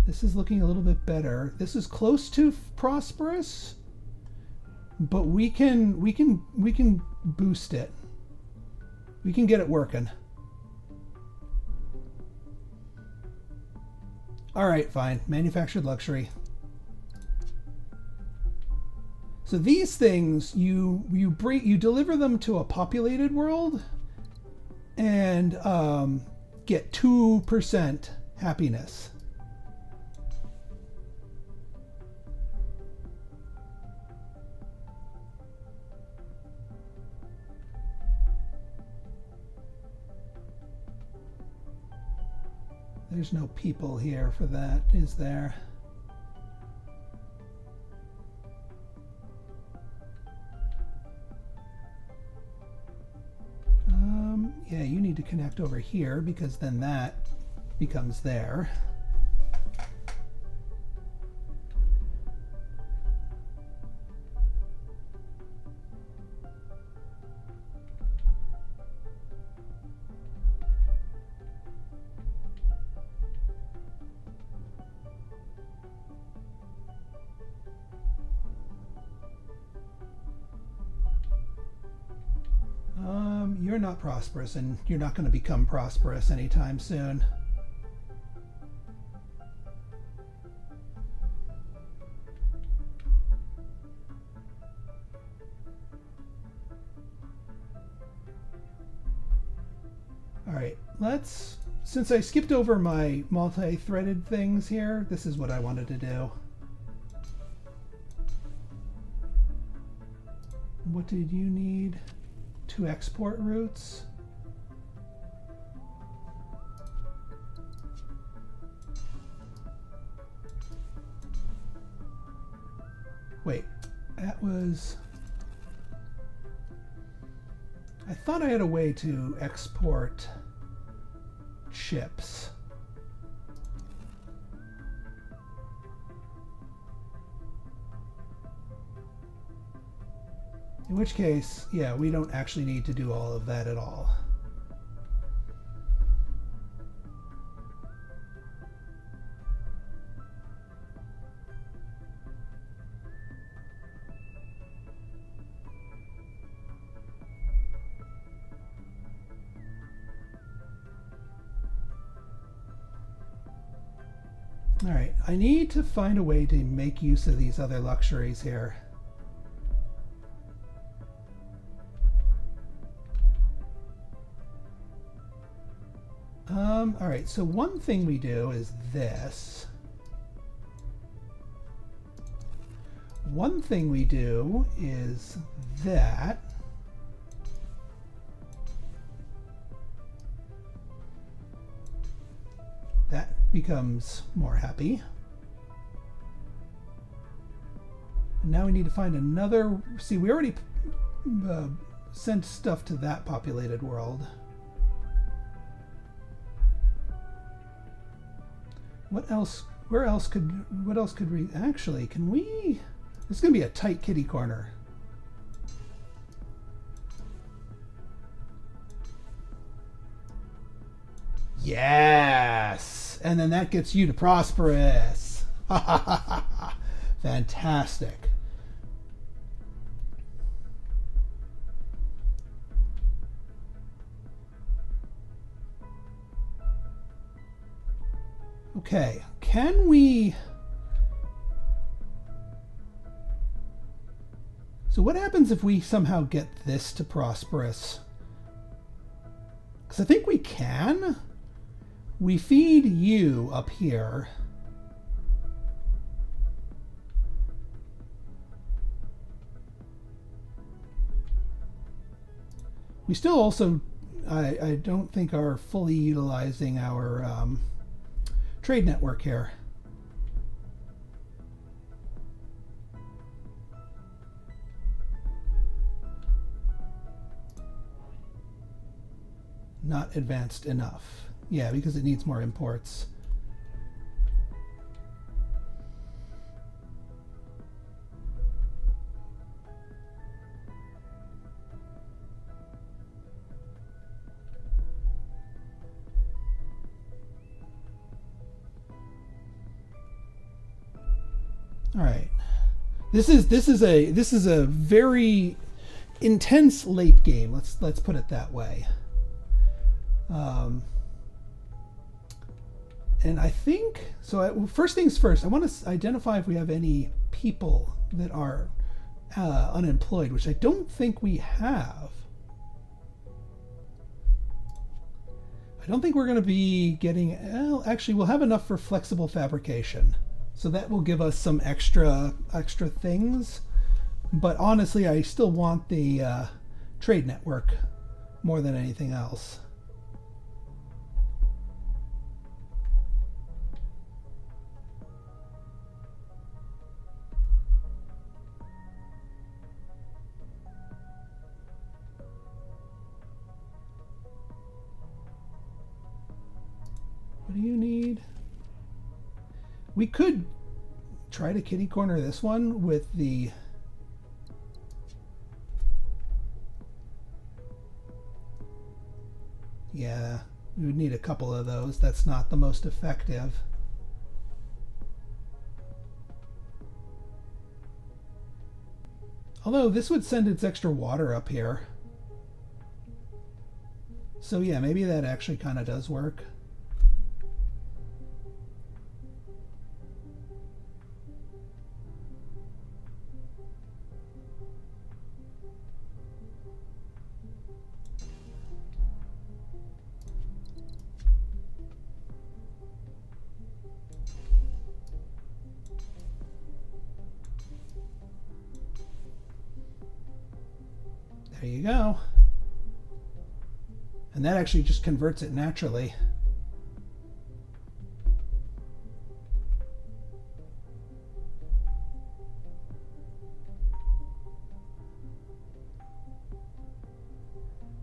This is looking a little bit better. This is close to prosperous, but we can boost it. We can get it working. All right, fine. Manufactured luxury. So these things, you deliver them to a populated world and get 2% happiness. There's no people here for that, is there? Yeah, you need to connect over here because then that becomes there. You're not prosperous, and you're not going to become prosperous anytime soon. All right, since I skipped over my multi-threaded things here, this is what I wanted to do. What did you need? 2 export routes. Wait, that was... I thought I had a way to export chips. In which case, yeah, we don't actually need to do all of that at all. All right, I need to find a way to make use of these other luxuries here. All right, so one thing we do is this. One thing we do is that. That becomes more happy. Now we need to find another. See, we already sent stuff to that populated world. What else? What else could we actually? Can we? This is gonna be a tight kitty corner. Yes, and then that gets you to prosperous. Fantastic. Okay, can we... So what happens if we somehow get this to prosperous? Because I think we can. We feed you up here. We still also, I don't think, are fully utilizing our trade network here. Not advanced enough. Yeah, because it needs more imports. All right. This is a very intense late game. Let's put it that way. And I think so. First things first, I want to identify if we have any people that are unemployed, which I don't think we have. I don't think we're going to be getting. Well, actually, we'll have enough for flexible fabrication, so that will give us some extra things. But honestly, I still want the trade network more than anything else. What do you need? We could try to kitty corner this one with the... Yeah, we would need a couple of those. That's not the most effective. Although this would send its extra water up here. So yeah, maybe that actually kind of does work. There you go. And that actually just converts it naturally.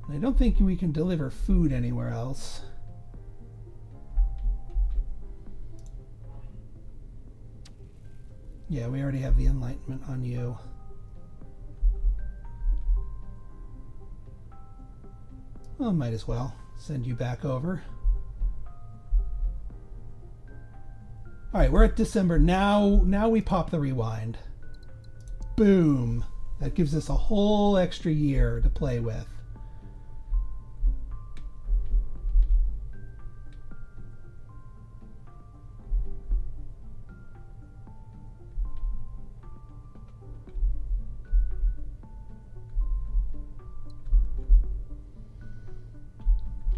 I don't think we can deliver food anywhere else. Yeah, we already have the enlightenment on you. Well, might as well send you back over. All right, we're at December. Now we pop the rewind. Boom. That gives us a whole extra year to play with.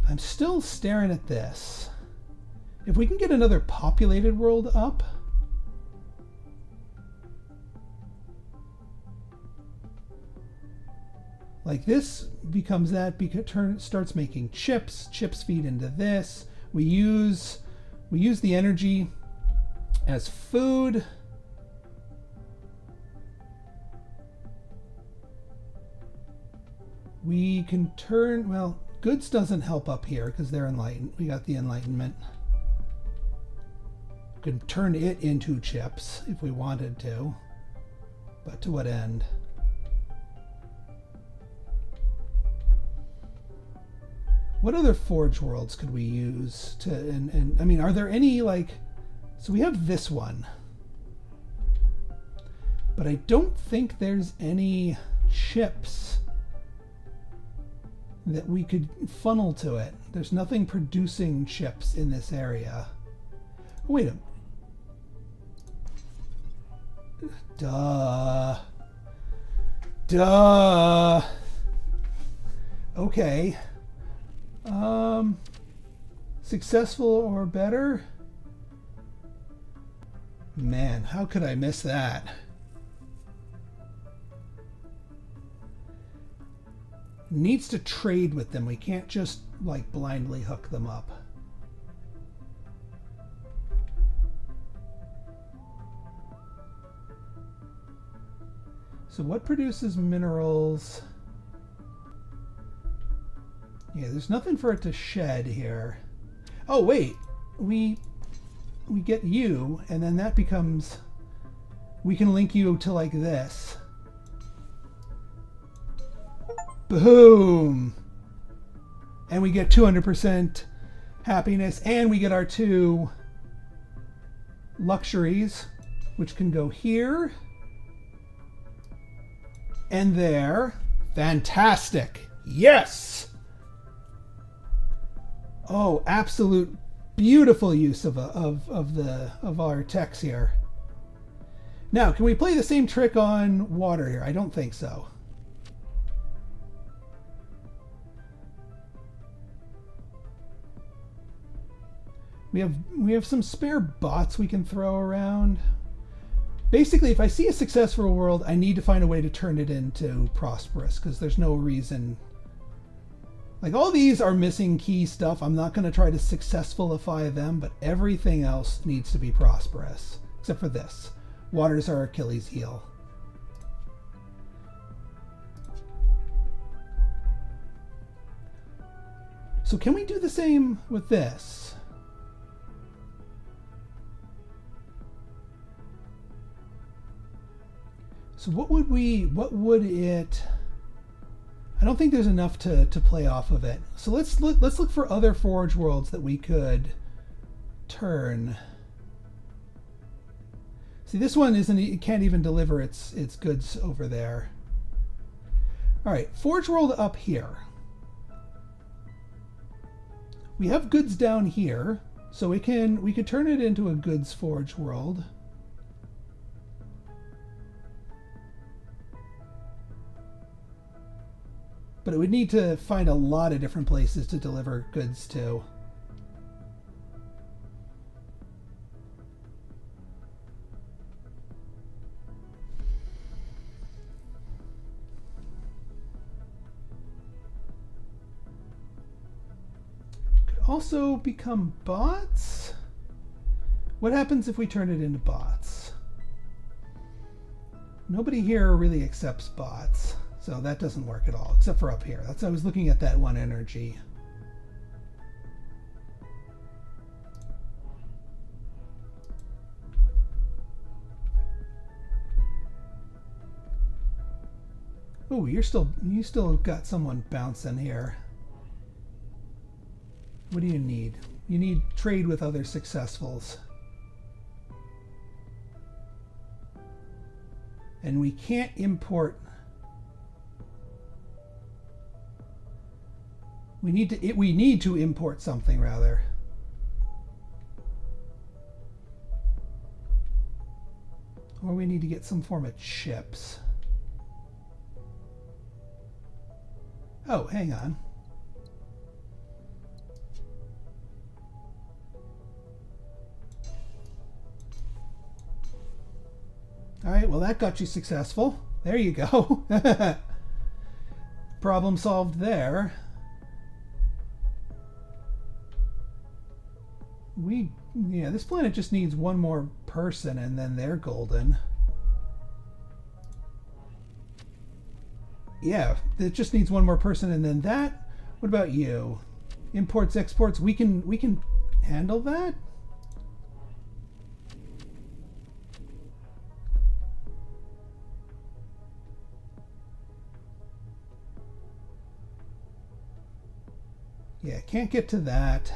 I'm still staring at this. If we can get another populated world up. Like this becomes that, because starts making chips. Chips feed into this. We use the energy as food. We can turn, well, goods doesn't help up here because they're enlightened. We got the enlightenment. We can turn it into chips if we wanted to. But to what end? What other forge worlds could we use to, and I mean, are there any like, so we have this one. But I don't think there's any chips that we could funnel to it. There's nothing producing chips in this area. Oh, wait a minute. Duh. Okay. Successful or better? Man, how could I miss that? Needs to trade with them. We can't just like blindly hook them up. So what produces minerals? Yeah, there's nothing for it to shed here. Oh wait, we get you, and then that becomes, we can link you to like this. Boom! And we get 200% happiness, and we get our 2 luxuries, which can go here and there. Fantastic! Yes! Oh, absolute beautiful use of our techs here. Now, can we play the same trick on water here? I don't think so. We have some spare bots we can throw around. Basically, if I see a successful world, I need to find a way to turn it into prosperous, because there's no reason. Like, all these are missing key stuff. I'm not going to try to successfulify them, but everything else needs to be prosperous, except for this. Water's our Achilles heel. So can we do the same with this? So what would it... I don't think there's enough to play off of it. So let's look for other forge worlds that we could turn. See, this one it can't even deliver its goods over there. All right, forge world up here. We have goods down here, so we could turn it into a goods forge world. But it would need to find a lot of different places to deliver goods to. Could also become bots. What happens if we turn it into bots? Nobody here really accepts bots. So that doesn't work at all, except for up here. I was looking at that one energy. Oh, you still got someone bouncing here. What do you need? You need trade with other successfuls. And we can't import. We need to import something, rather. Or we need to get some form of chips. Oh, hang on. All right, well, that got you successful. There you go. Problem solved there. Yeah, this planet just needs one more person and then they're golden. Yeah, it just needs one more person and then that. What about you? Imports, exports, we can handle that? Yeah, can't get to that.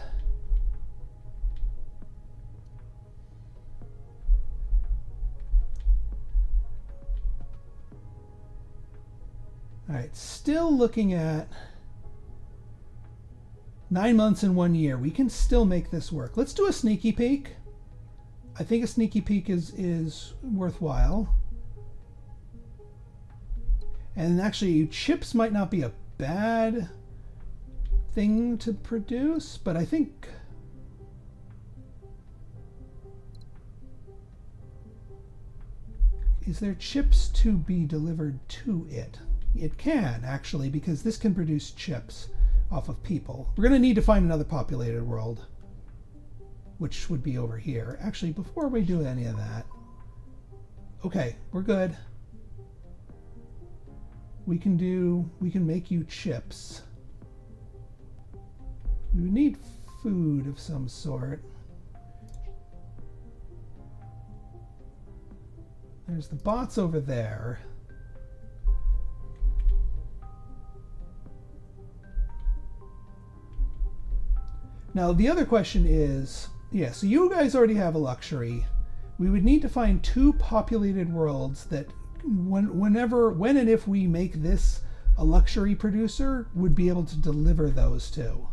All right, still looking at 9 months and 1 year. We can still make this work. Let's do a sneaky peek. I think a sneaky peek is worthwhile. And actually, chips might not be a bad thing to produce, but I think is there chips to be delivered to it? It can, actually, because this can produce chips off of people. We're going to need to find another populated world, which would be over here. Actually, before we do any of that, okay, we're good. We can make you chips. We would need food of some sort. There's the bots over there. Now the other question is, yeah, so you guys already have a luxury. We would need to find 2 populated worlds that when and if we make this a luxury producer, would be able to deliver those to.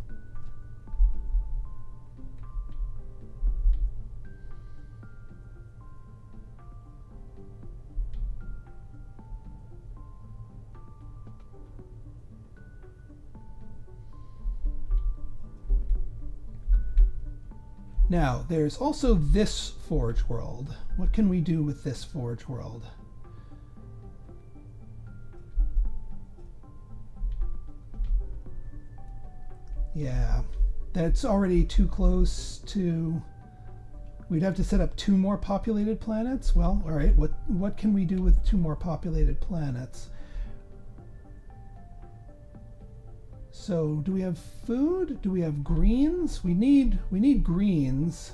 Now, there's also this forge world. What can we do with this forge world? Yeah, that's already too close to... We'd have to set up 2 more populated planets? Well, all right, what can we do with 2 more populated planets? So, do we have food? Do we have greens? We need greens.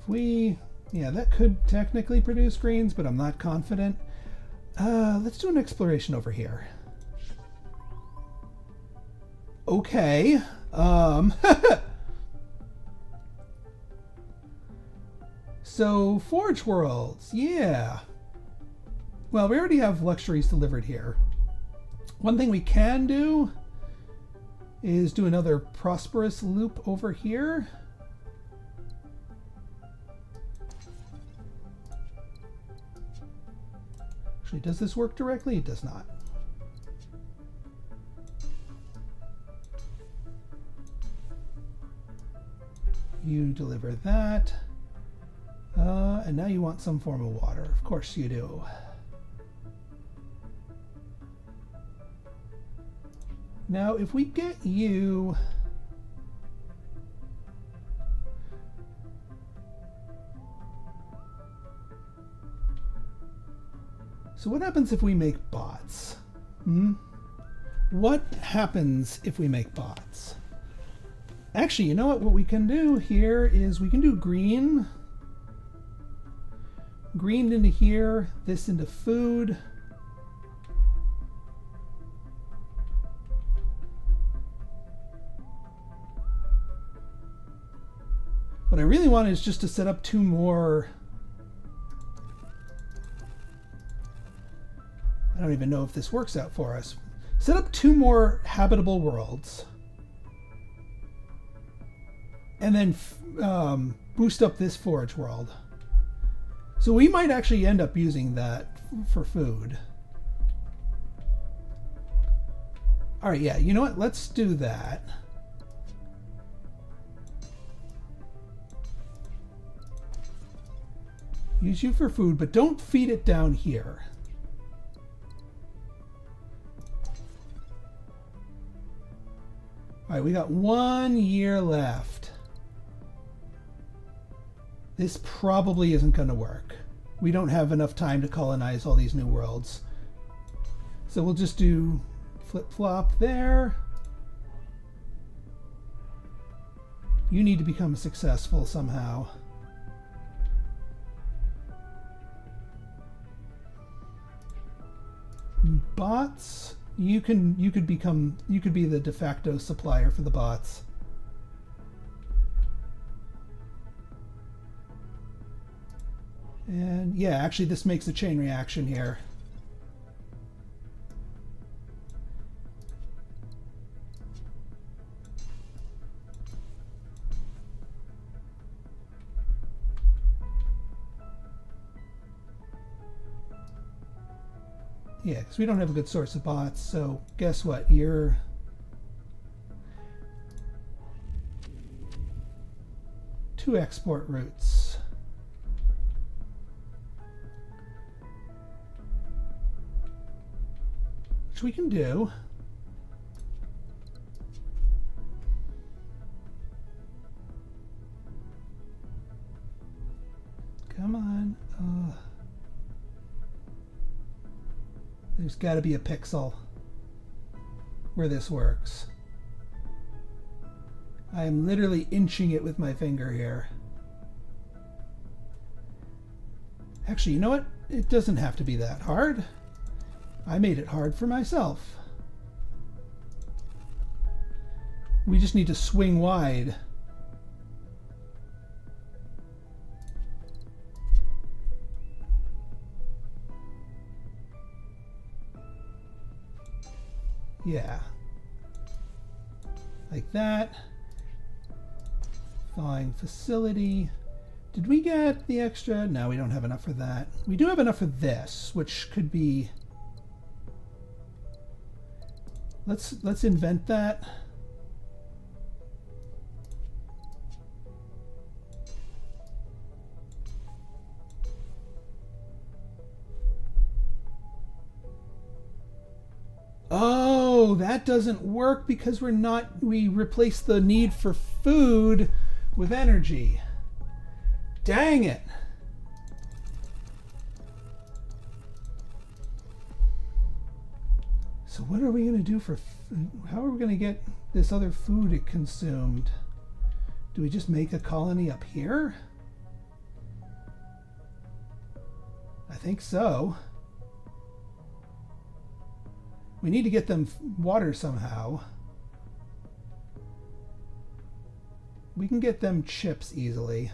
If we, yeah, that could technically produce greens, but I'm not confident. Let's do an exploration over here. Okay. So, Forge Worlds, yeah. Well, we already have luxuries delivered here. One thing we can do is do another prosperous loop over here. Actually, does this work directly? It does not. You deliver that. And now you want some form of water. Of course you do. Now, if we get you... So what happens if we make bots? What happens if we make bots? Actually, you know what? What we can do here is we can do green. Green into here, this into food. What I really want is just to set up 2 more. I don't even know if this works out for us. Set up 2 more habitable worlds. And then boost up this forage world. So we might actually end up using that for food. All right, yeah, you know what? Let's do that. Use you for food, but don't feed it down here. All right, we got 1 year left. This probably isn't going to work. We don't have enough time to colonize all these new worlds. So we'll just do flip-flop there. You need to become successful somehow. Bots, you could be the de facto supplier for the bots. And yeah, actually this makes a chain reaction here. Yeah, because we don't have a good source of bots, so guess what? You're... two export routes. Which we can do. Come on. There's got to be a pixel where this works. I am literally inching it with my finger here. Actually, you know what? It doesn't have to be that hard. I made it hard for myself. We just need to swing wide. Yeah. Like that. Thawing facility. Did we get the extra? No, we don't have enough for that. We do have enough for this, which could be... Let's invent that. Oh, that doesn't work because we replace the need for food with energy. Dang it. So what are we going to do for how are we going to get this other food consumed? Do we just make a colony up here? think so. We need to get them water somehow. We can get them chips easily.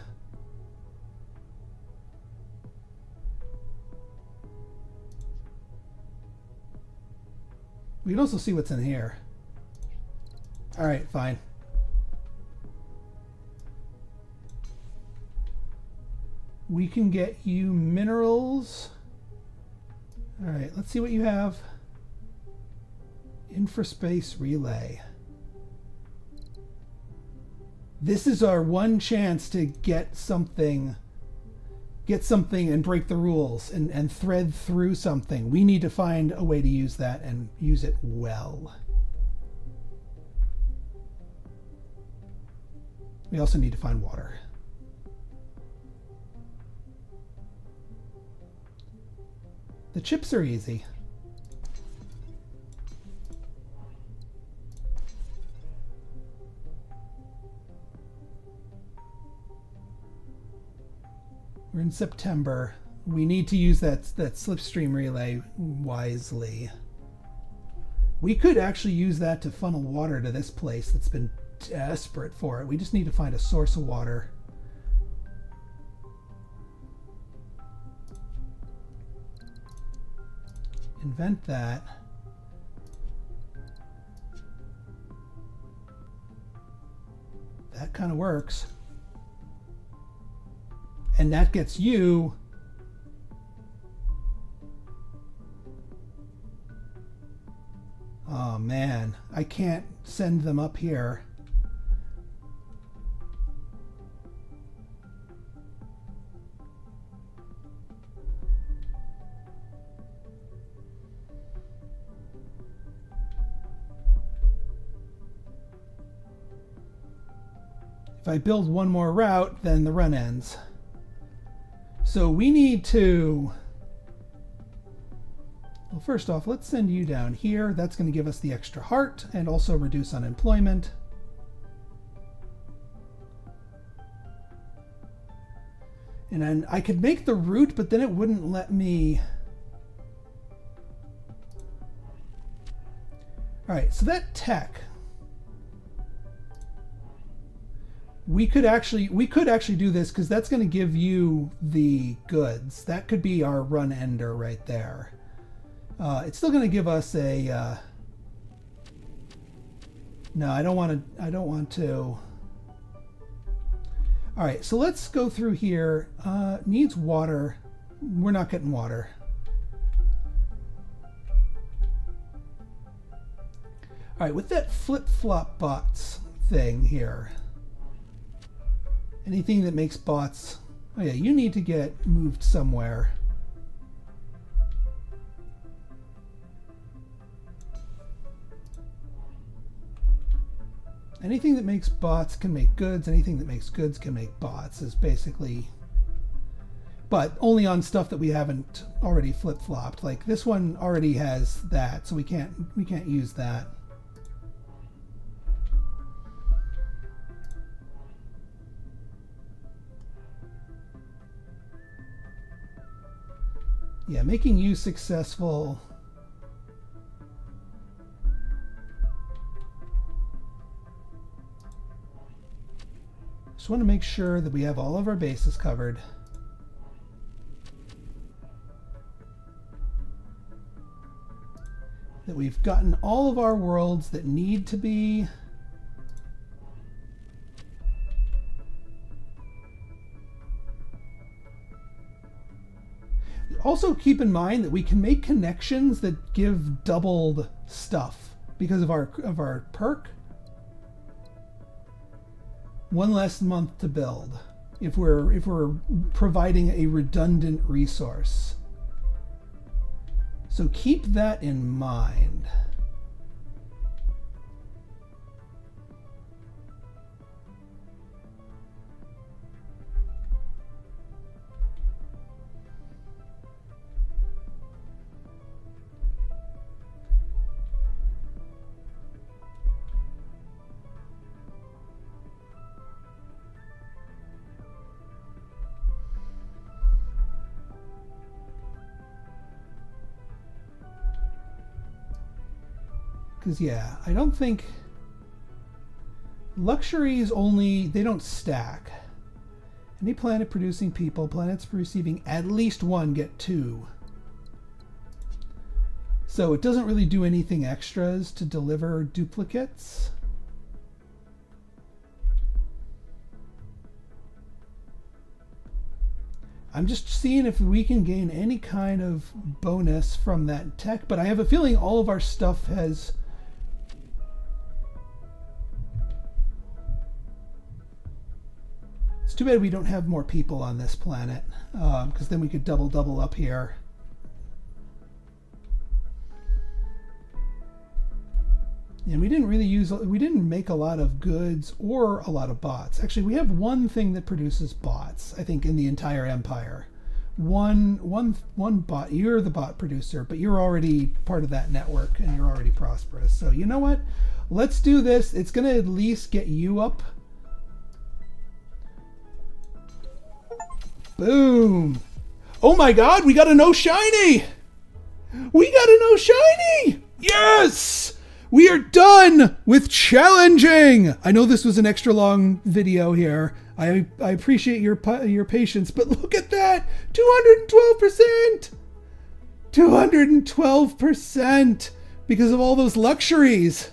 We can also see what's in here. All right, fine. We can get you minerals. All right, let's see what you have. Infraspace relay. This is our one chance to get something and break the rules and thread through something. We need to find a way to use that and use it well. We also need to find water. The chips are easy. We're in September. We need to use that slipstream relay wisely. We could actually use that to funnel water to this place that's been desperate for it. We just need to find a source of water. Invent that. That kind of works. And that gets you oh man, I can't send them up here. If I build one more route, then the run ends. So we need to, well, first off, let's send you down here. That's going to give us the extra heart and also reduce unemployment. And then I could make the route, but then it wouldn't let me. All right, so that tech. We could actually do this because that's going to give you the goods. That could be our run ender right there. It's still going to give us a. No, I don't want to. All right, so let's go through here. Needs water. We're not getting water. All right, with that flip-flop bots thing here. Anything that makes bots. Oh yeah, you need to get moved somewhere. Anything that makes bots can make goods. Anything that makes goods can make bots is basically, but only on stuff that we haven't already flip-flopped. Like this one already has that, so we can't use that. Yeah, making you successful. Just want to make sure that we have all of our bases covered. That we've gotten all of our worlds that need to be. Also keep in mind that we can make connections that give doubled stuff because of our perk. One less month to build if we're providing a redundant resource. So keep that in mind. Because, yeah, I don't think... Luxuries only... They don't stack. Any planet producing people, planets receiving at least 1 get 2. So it doesn't really do anything extras to deliver duplicates. I'm just seeing if we can gain any kind of bonus from that tech, but I have a feeling all of our stuff has... It's too bad we don't have more people on this planet, because then we could double up here. And we didn't make a lot of goods or a lot of bots. Actually, we have one thing that produces bots, I think, in the entire empire. One bot. You're the bot producer, but you're already part of that network and you're already prosperous. So you know what? Let's do this. It's going to at least get you up. Boom. Oh my God, we got a no shiny. We got a no shiny. Yes. We are done with challenging. I know this was an extra long video here. I appreciate your patience, but look at that. 212%. 212% because of all those luxuries.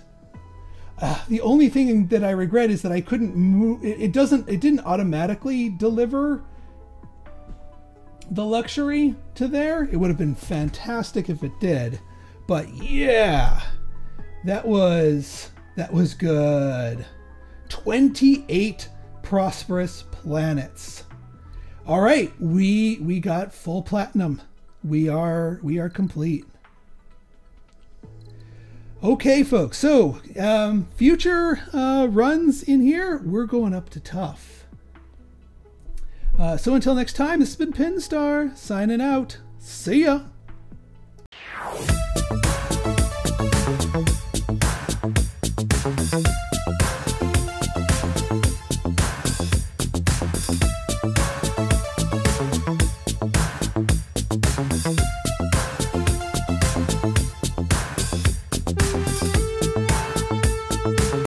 The only thing that I regret is that I couldn't move. It didn't automatically deliver the luxury to there. It would have been fantastic if it did. But yeah. That was good. 28 prosperous planets. All right, we got full platinum. We are complete. Okay, folks. So future runs in here, we're going up to tough. So until next time, this has been Pinstar signing out. See ya.